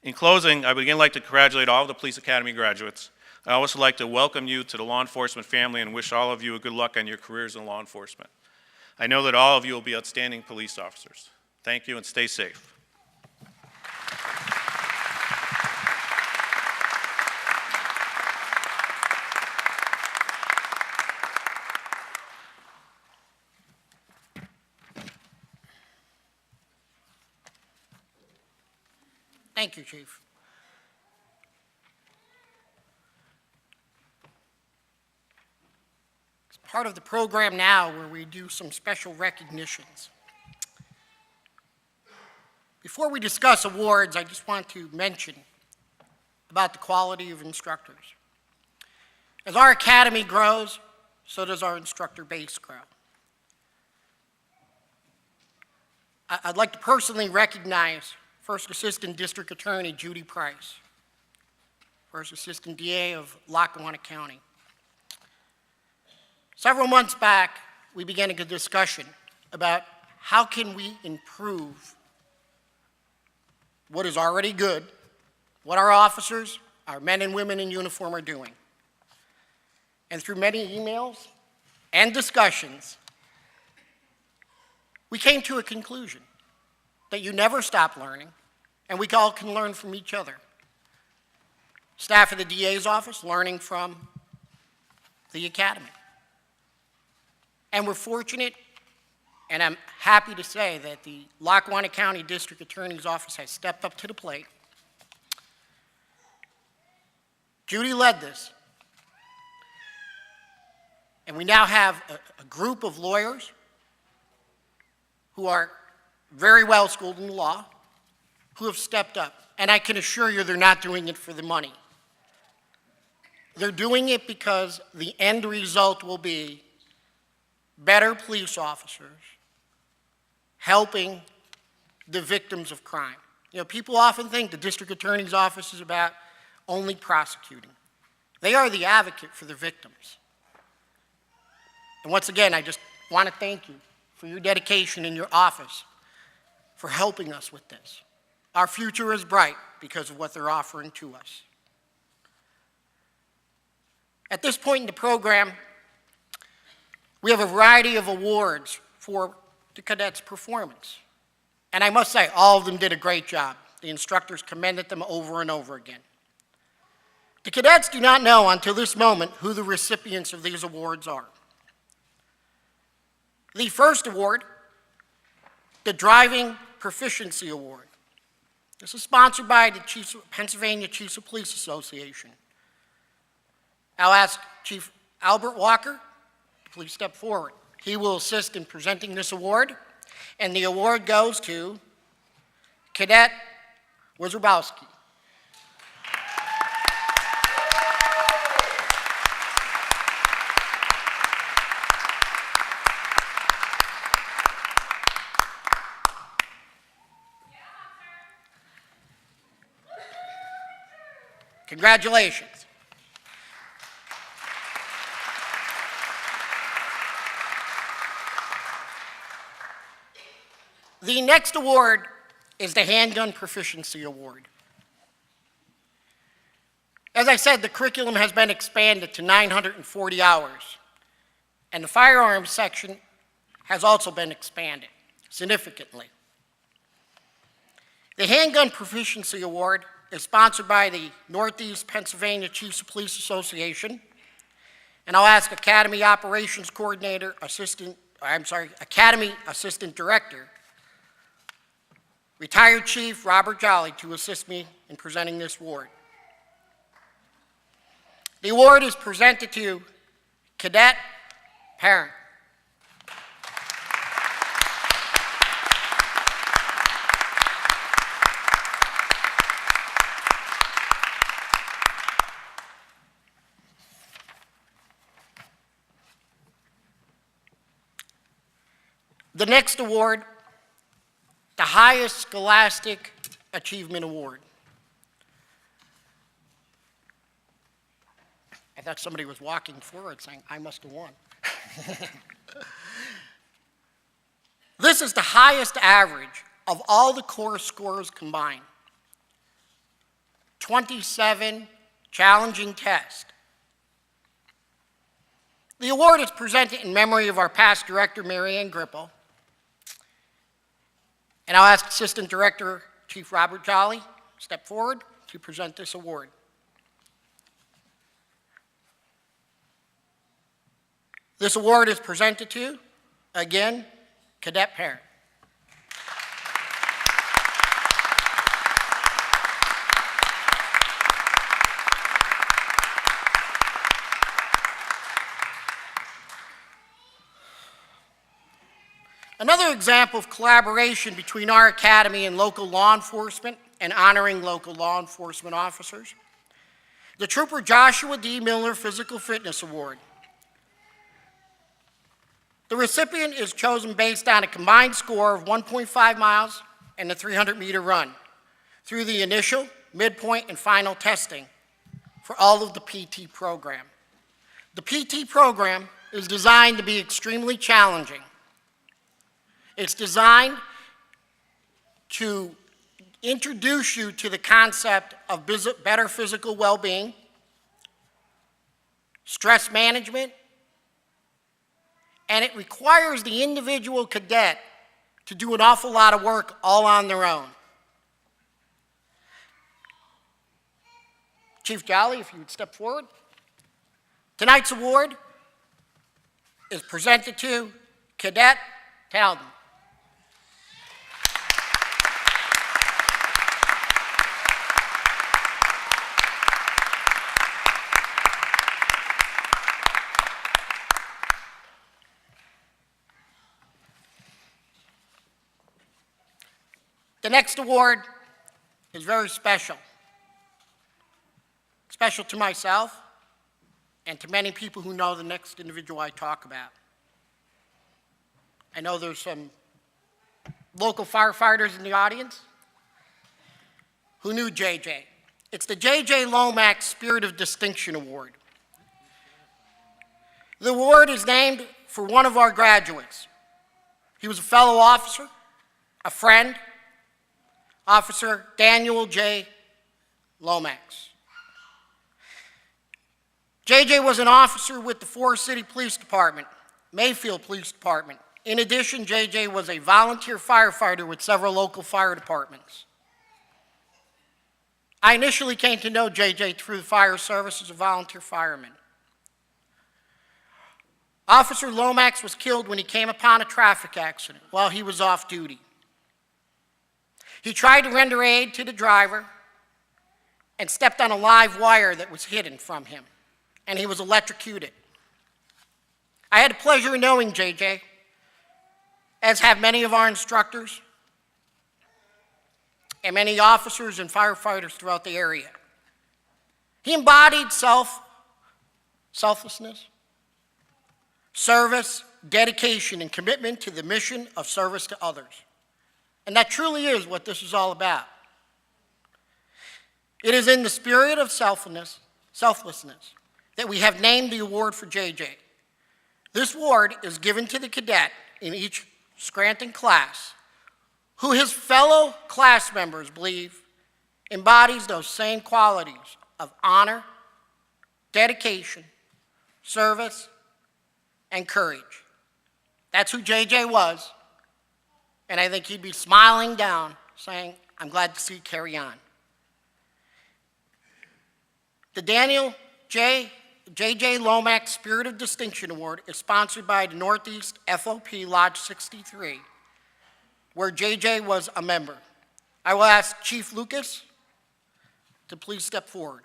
In closing, I would again like to congratulate all of the Police Academy graduates. I also like to welcome you to the law enforcement family and wish all of you a good luck on your careers in law enforcement. I know that all of you will be outstanding police officers. Thank you and stay safe. Thank you, Chief. It's part of the program now where we do some special recognitions. Before we discuss awards, I just want to mention about the quality of instructors. As our academy grows, so does our instructor base grow. I'd like to personally recognize First Assistant District Attorney Judy Price, First Assistant DA of Lackawanna County. Several months back, we began a discussion about how can we improve what is already good, what our officers, our men and women in uniform are doing. And through many emails and discussions, we came to a conclusion that you never stop learning, and we all can learn from each other. staff of the DA's office learning from the academy. And we're fortunate, and I'm happy to say that the Lackawanna County District Attorney's Office has stepped up to the plate. Judy led this. And we now have a group of lawyers who are very well schooled in the law, who have stepped up. And I can assure you they're not doing it for the money. They're doing it because the end result will be better police officers helping the victims of crime. You know, people often think the district attorney's office is about only prosecuting. They are the advocate for the victims. And once again, I just want to thank you for your dedication in your office for helping us with this. Our future is bright because of what they're offering to us. At this point in the program, we have a variety of awards for the cadets' performance. And I must say, all of them did a great job. The instructors commended them over and over again. The cadets do not know until this moment who the recipients of these awards are. The first award, the Driving Proficiency Award. This is sponsored by the Pennsylvania Chiefs of Police Association. I'll ask Chief Albert Walker to please step forward. He will assist in presenting this award, and the award goes to Cadet Wizarbowski. Congratulations. The next award is the Handgun Proficiency Award. As I said, the curriculum has been expanded to 940 hours, and the firearms section has also been expanded significantly. The Handgun Proficiency Award is sponsored by the Northeast Pennsylvania Chiefs of Police Association, and I'll ask Academy Operations Coordinator, Academy Assistant Director, Retired Chief Robert Jolly, to assist me in presenting this award. The award is presented to Cadet Parent. The next award, the highest scholastic achievement award. I thought somebody was walking forward saying, I must have won. This is the highest average of all the core scores combined. 27 challenging tests. The award is presented in memory of our past director, Mary Ann Gripple. And I'll ask Assistant Director Chief Robert Jolly step forward to present this award. This award is presented to, again, Cadet Parent. Another example of collaboration between our academy and local law enforcement and honoring local law enforcement officers, the Trooper Joshua D. Miller Physical Fitness Award. The recipient is chosen based on a combined score of 1.5 miles and the 300-meter run through the initial, midpoint, and final testing for all of the PT program. The PT program is designed to be extremely challenging. It's designed to introduce you to the concept of better physical well-being, stress management, and it requires the individual cadet to do an awful lot of work all on their own. Chief Jolly, if you would step forward. Tonight's award is presented to Cadet Talden. The next award is very special. Special to myself and to many people who know the next individual I talk about. I know there's some local firefighters in the audience who knew JJ. It's the JJ Lomax Spirit of Distinction Award. The award is named for one of our graduates. He was a fellow officer, a friend, Officer Daniel J. Lomax. JJ was an officer with the Forest City Police Department, Mayfield Police Department. In addition, JJ was a volunteer firefighter with several local fire departments. I initially came to know JJ through the fire service as a volunteer fireman. Officer Lomax was killed when he came upon a traffic accident while he was off duty. He tried to render aid to the driver and stepped on a live wire that was hidden from him, and he was electrocuted. I had the pleasure of knowing JJ, as have many of our instructors and many officers and firefighters throughout the area. He embodied selflessness, service, dedication, and commitment to the mission of service to others. And that truly is what this is all about. It is in the spirit of selflessness that we have named the award for JJ. This award is given to the cadet in each Scranton class who his fellow class members believe embodies those same qualities of honor, dedication, service, and courage. That's who JJ was. And I think he'd be smiling down, saying, I'm glad to see you carry on. The Daniel J.J. Lomax Spirit of Distinction Award is sponsored by the Northeast FOP Lodge 63, where JJ was a member. I will ask Chief Lucas to please step forward.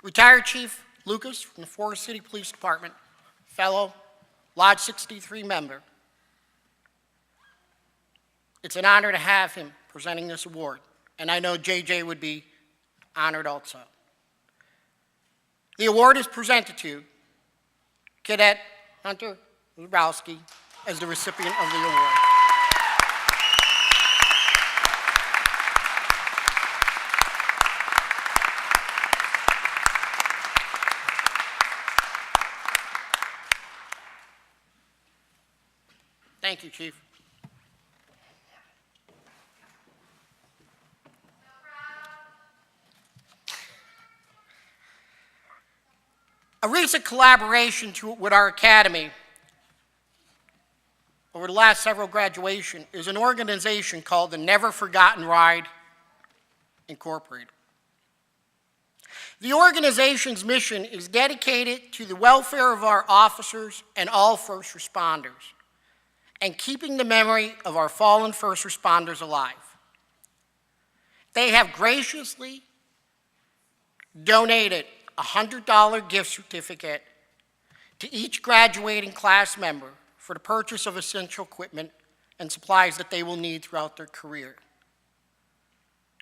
Retired Chief Lucas from the Forest City Police Department, fellow Lodge 63 member. It's an honor to have him presenting this award, and I know JJ would be honored also. The award is presented to Cadet Hunter Zabrowski as the recipient of the award. Thank you, Chief. A recent collaboration with our academy over the last several graduations is an organization called the Never Forgotten Ride Incorporated. The organization's mission is dedicated to the welfare of our officers and all first responders, and keeping the memory of our fallen first responders alive. They have graciously donated a $100 gift certificate to each graduating class member for the purchase of essential equipment and supplies that they will need throughout their career.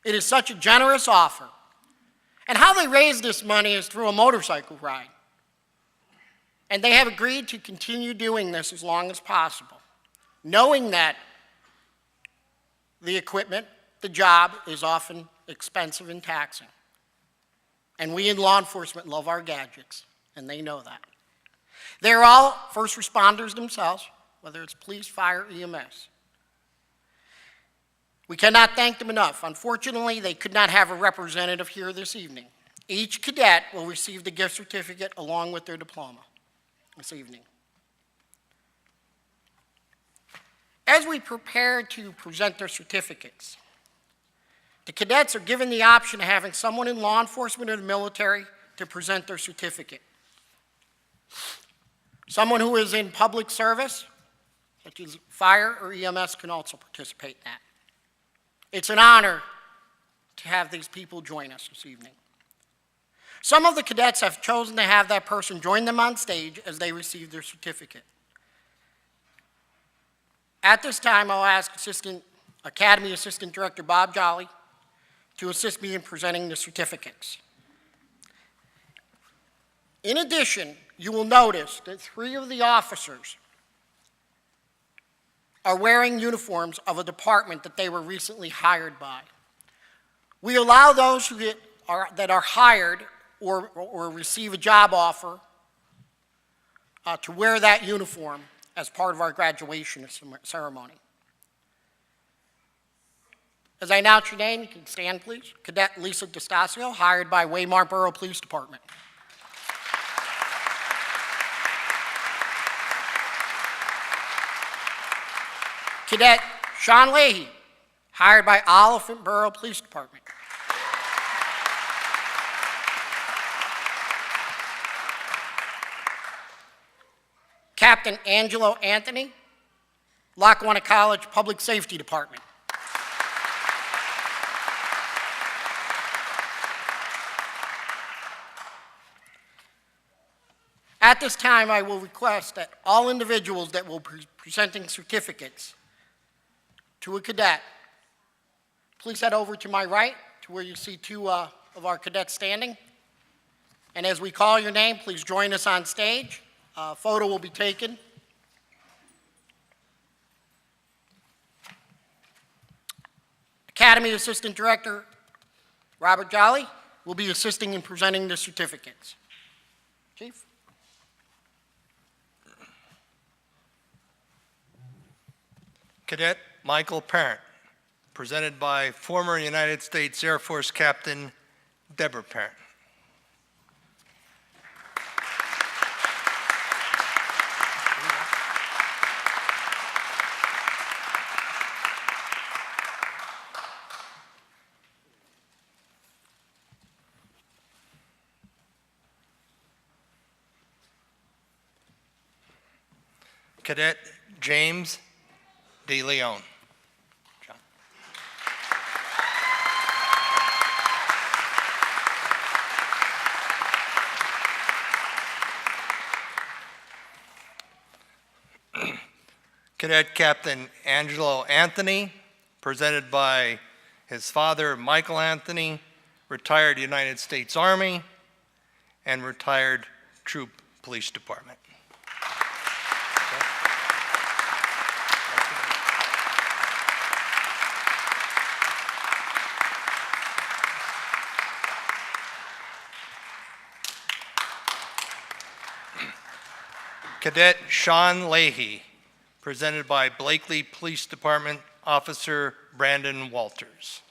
It is such a generous offer. And how they raise this money is through a motorcycle ride. And they have agreed to continue doing this as long as possible, knowing that the equipment, the job, is often expensive and taxing. And we in law enforcement love our gadgets, and they know that. They're all first responders themselves, whether it's police, fire, EMS. We cannot thank them enough. Unfortunately, they could not have a representative here this evening. Each cadet will receive the gift certificate along with their diploma this evening. As we prepare to present their certificates, the cadets are given the option of having someone in law enforcement or the military to present their certificate. Someone who is in public service, such as fire or EMS, can also participate in that. It's an honor to have these people join us this evening. Some of the cadets have chosen to have that person join them on stage as they receive their certificate. At this time, I'll ask Academy Assistant Director Bob Jolly to assist me in presenting the certificates. In addition, you will notice that 3 of the officers are wearing uniforms of a department that they were recently hired by. We allow those that are hired or receive a job offer to wear that uniform as part of our graduation ceremony. As I announce your name, you can stand, please. Cadet Lisa DeStasio, hired by Waymar Borough Police Department. Cadet Sean Leahy, hired by Oliphant Borough Police Department. Captain Angelo Anthony, Lackawanna College Public Safety Department. At this time, I will request that all individuals that will be presenting certificates to a cadet, please head over to my right to where you see 2 of our cadets standing. And as we call your name, please join us on stage. A photo will be taken. Academy Assistant Director Robert Jolly will be assisting in presenting the certificates. Chief? Cadet Michael Parent, presented by former United States Air Force Captain Deborah Parent. Cadet James De Leon. John. Cadet Captain Angelo Anthony, presented by his father, Michael Anthony, retired United States Army and retired Troop Police Department. Cadet Sean Leahy, presented by Blakely Police Department Officer Brandon Walters.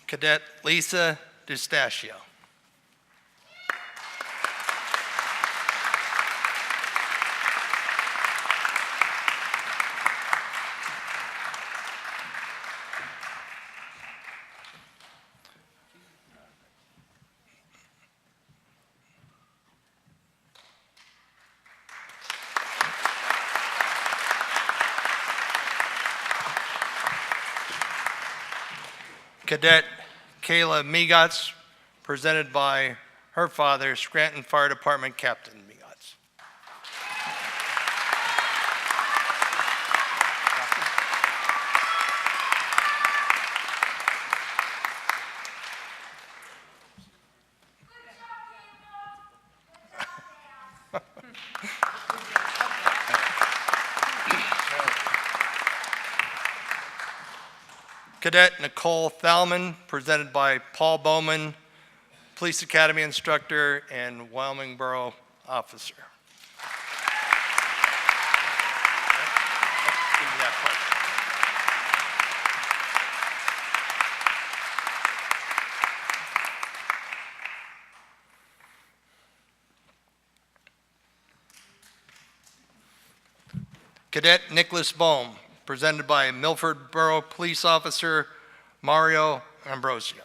Cadet Lisa DeStasio. Cadet Kayla Migotz, presented by her father, Scranton Fire Department Captain Migotz. Cadet Nicole Thalman, presented by Paul Bowman, Police Academy instructor and Wyoming Borough officer. Give me that part. Cadet Nicholas Bohm, presented by Milford Borough Police Officer Mario Ambrosio.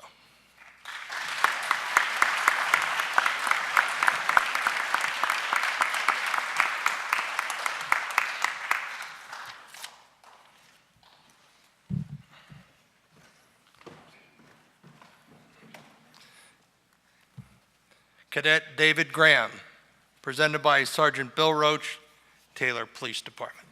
Cadet David Graham, presented by Sergeant Bill Roach, Taylor Police Department.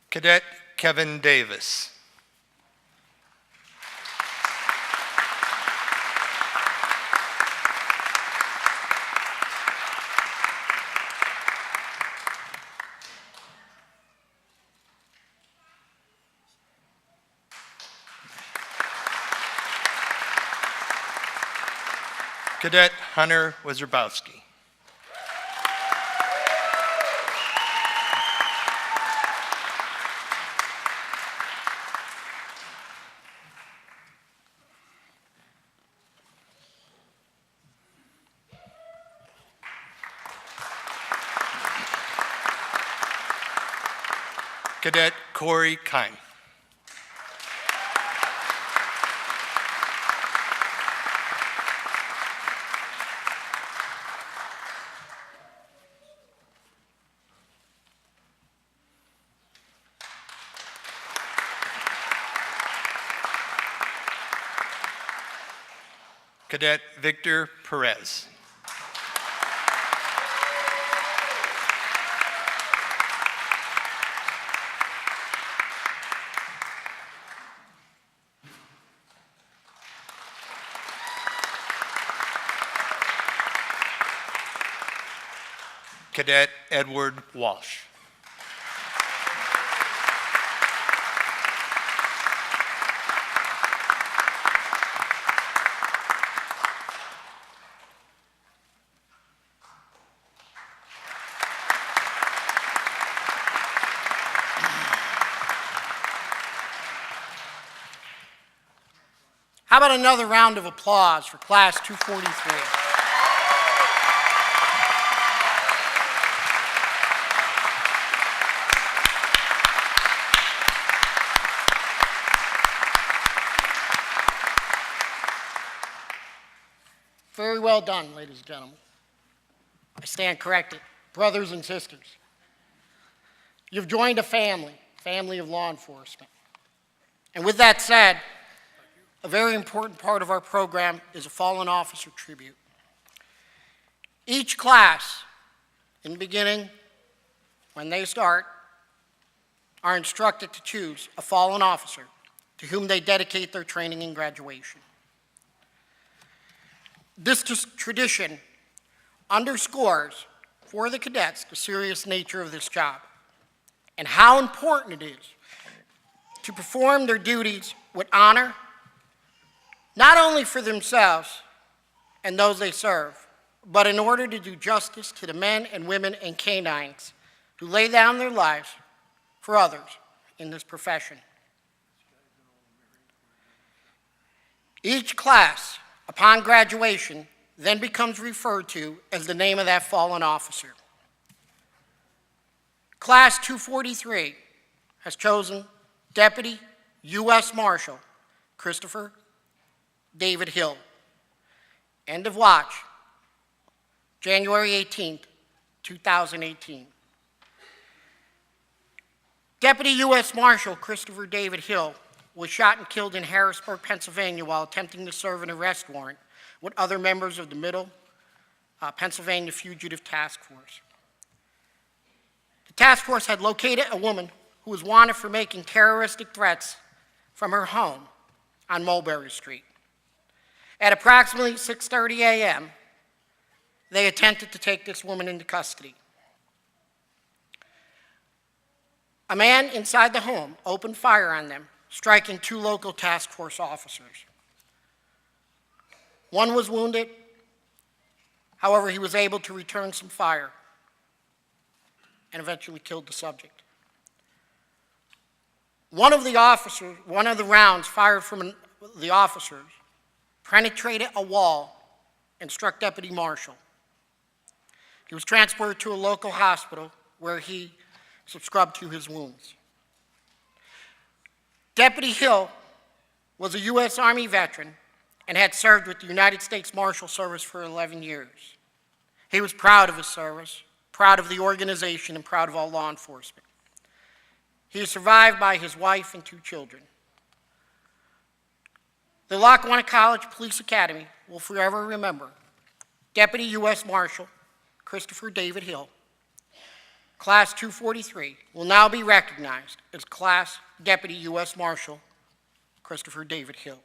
Cadet Kevin Davis. Cadet Hunter Wazerowski. Cadet Corey Kine. Cadet Victor Perez. Cadet Edward Walsh. How about another round of applause for Class 243? Very well done, ladies and gentlemen. I stand corrected. Brothers and sisters, you've joined a family of law enforcement. And with that said, a very important part of our program is a fallen officer tribute. Each class, in the beginning, when they start, are instructed to choose a fallen officer to whom they dedicate their training and graduation. This tradition underscores for the cadets the serious nature of this job and how important it is to perform their duties with honor, not only for themselves and those they serve, but in order to do justice to the men and women and canines who lay down their lives for others in this profession. Each class, upon graduation, then becomes referred to as the name of that fallen officer. Class 243 has chosen Deputy U.S. Marshal Christopher David Hill. End of watch, January 18th, 2018. Deputy U.S. Marshal Christopher David Hill was shot and killed in Harrisburg, Pennsylvania while attempting to serve an arrest warrant with other members of the Middle Pennsylvania Fugitive Task Force. The task force had located a woman who was wanted for making terroristic threats from her home on Mulberry Street. At approximately 6:30 a.m., they attempted to take this woman into custody. A man inside the home opened fire on them, striking two local task force officers. One was wounded. However, he was able to return some fire and eventually killed the subject. One of the rounds fired from the officers penetrated a wall and struck Deputy Marshall. He was transported to a local hospital where he succumbed to his wounds. Deputy Hill was a U.S. Army veteran and had served with the United States Marshal Service for 11 years. He was proud of his service, proud of the organization, and proud of all law enforcement. He is survived by his wife and 2 children. The Lackawanna College Police Academy will forever remember Deputy U.S. Marshal Christopher David Hill. Class 243 will now be recognized as Class Deputy U.S. Marshal Christopher David Hill.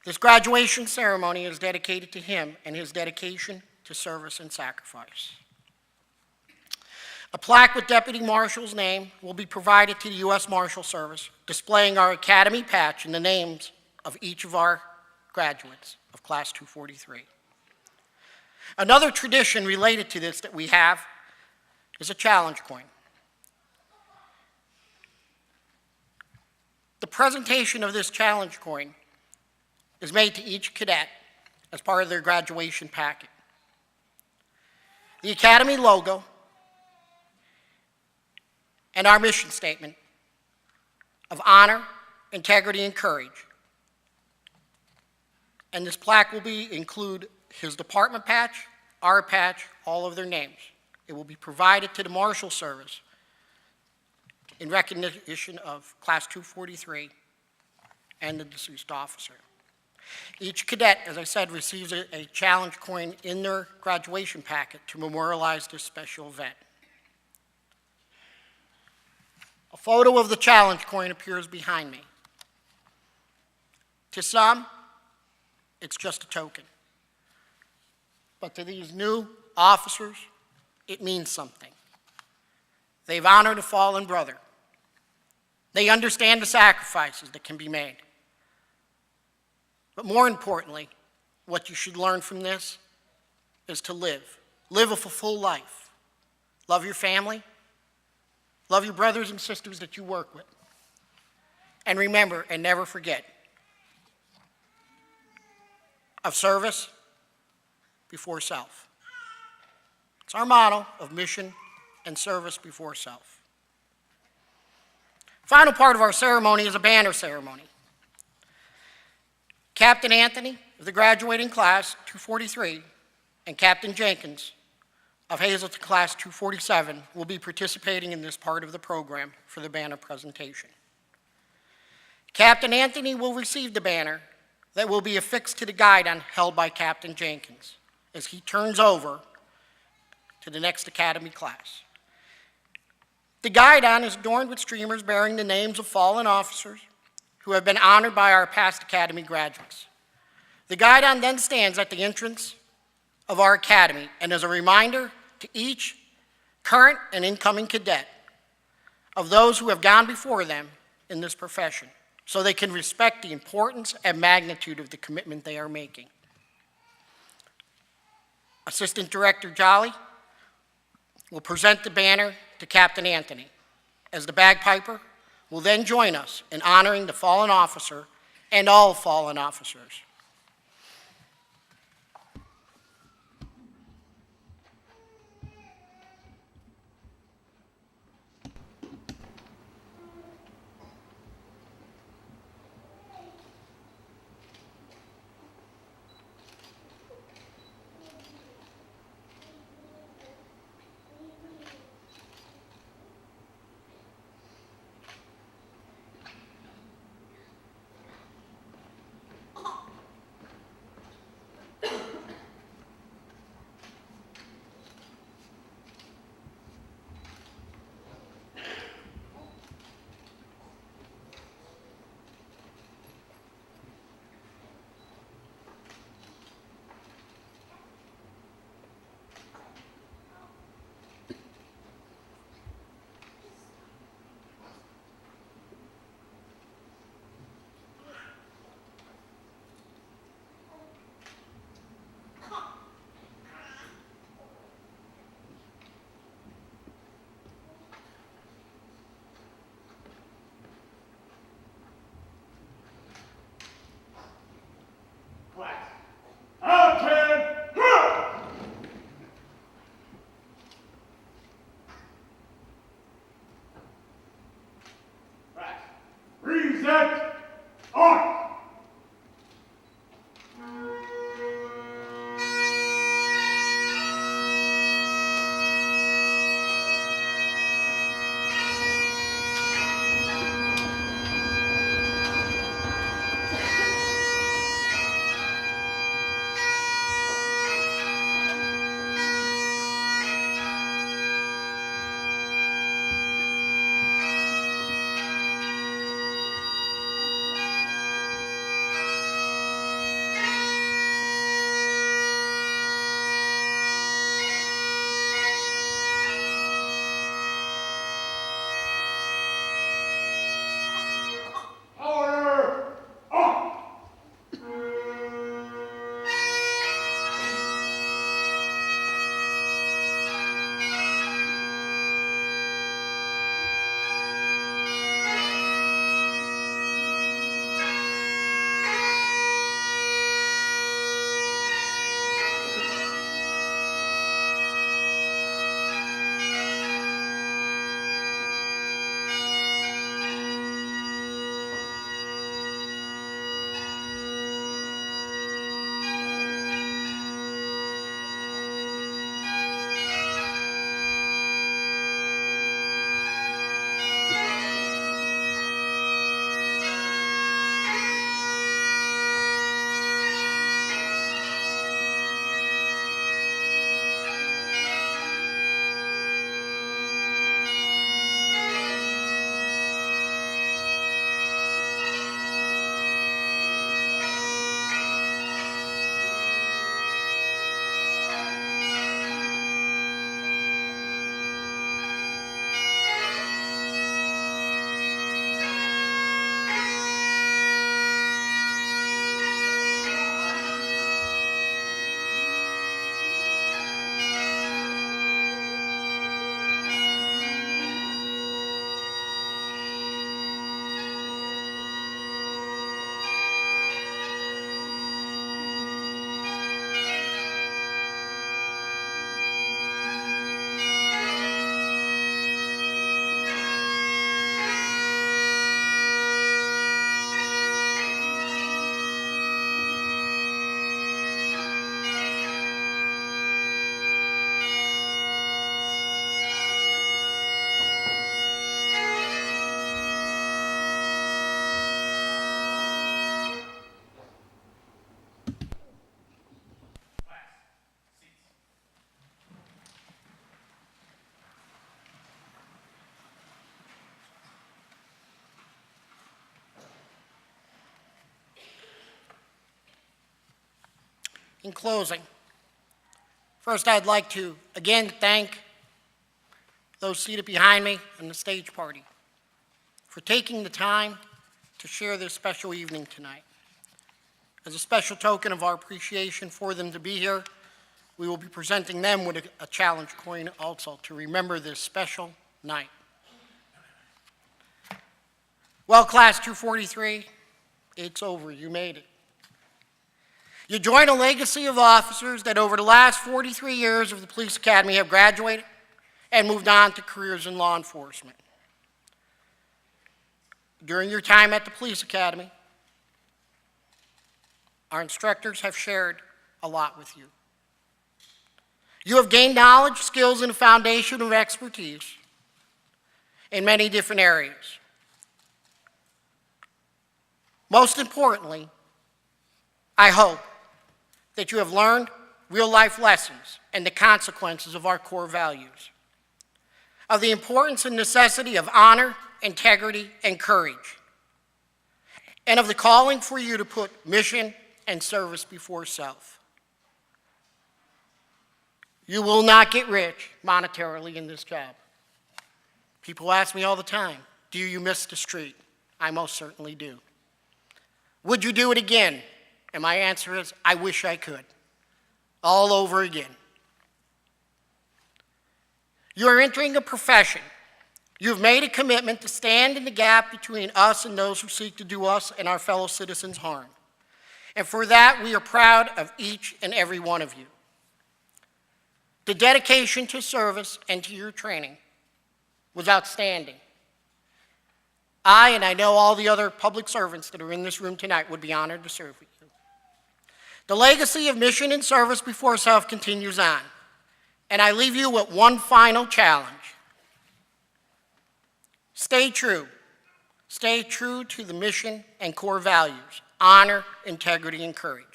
This graduation ceremony is dedicated to him and his dedication to service and sacrifice. A plaque with Deputy Marshal's name will be provided to the U.S. Marshal Service, displaying our Academy patch and the names of each of our graduates of Class 243. Another tradition related to this that we have is a challenge coin. The presentation of this challenge coin is made to each cadet as part of their graduation packet. The Academy logo and our mission statement of honor, integrity, and courage. And this plaque will include his department patch, our patch, all of their names. It will be provided to the Marshal Service in recognition of Class 243 and the deceased officer. Each cadet, as I said, receives a challenge coin in their graduation packet to memorialize this special event. A photo of the challenge coin appears behind me. To some, it's just a token. But to these new officers, it means something. They've honored a fallen brother. They understand the sacrifices that can be made. But more importantly, what you should learn from this is to live. Live a full life. Love your family. Love your brothers and sisters that you work with. And remember and never forget of service before self. It's our motto of mission and service before self. Final part of our ceremony is a banner ceremony. Captain Anthony of the graduating class 243 and Captain Jenkins of Hazelton class 247 will be participating in this part of the program for the banner presentation. Captain Anthony will receive the banner that will be affixed to the guidon held by Captain Jenkins as he turns over to the next Academy class. The guidon is adorned with streamers bearing the names of fallen officers who have been honored by our past Academy graduates. The guidon then stands at the entrance of our Academy and is a reminder to each current and incoming cadet of those who have gone before them in this profession so they can respect the importance and magnitude of the commitment they are making. Assistant Director Jolly will present the banner to Captain Anthony, as the bagpiper will then join us in honoring the fallen officer and all fallen officers. In closing, first I'd like to again thank those seated behind me and the stage party for taking the time to share this special evening tonight. As a special token of our appreciation for them to be here, we will be presenting them with a challenge coin also to remember this special night. Well, Class 243, it's over. You made it. You join a legacy of officers that over the last 43 years of the Police Academy have graduated and moved on to careers in law enforcement. During your time at the Police Academy, our instructors have shared a lot with you. You have gained knowledge, skills, and a foundation of expertise in many different areas. Most importantly, I hope that you have learned real-life lessons and the consequences of our core values, of the importance and necessity of honor, integrity, and courage, and of the calling for you to put mission and service before self. You will not get rich monetarily in this job. People ask me all the time, do you miss the street? I most certainly do. Would you do it again? And my answer is, I wish I could. All over again. You are entering a profession. You've made a commitment to stand in the gap between us and those who seek to do us and our fellow citizens harm. And for that, we are proud of each and every one of you. The dedication to service and to your training was outstanding. And I know all the other public servants that are in this room tonight would be honored to serve with you. The legacy of mission and service before self continues on. And I leave you with one final challenge. Stay true. Stay true to the mission and core values: honor, integrity, and courage.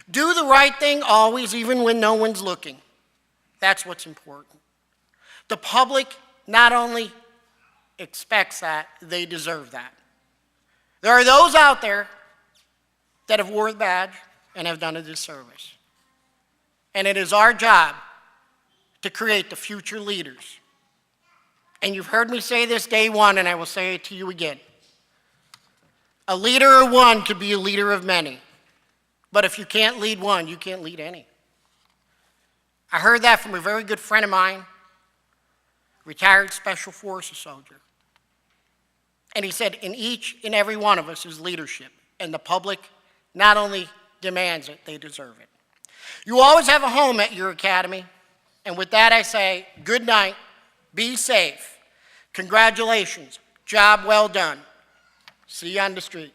Do the right thing always, even when no one's looking. That's what's important. The public not only expects that, they deserve that. There are those out there that have wore the badge and have done a disservice. And it is our job to create the future leaders. And you've heard me say this day one, and I will say it to you again. A leader of one could be a leader of many. But if you can't lead one, you can't lead any. I heard that from a very good friend of mine, retired Special Forces soldier. And he said, in each and every one of us is leadership, and the public not only demands it, they deserve it. You always have a home at your academy, and with that I say, good night, be safe, congratulations, job well done. See you on the street.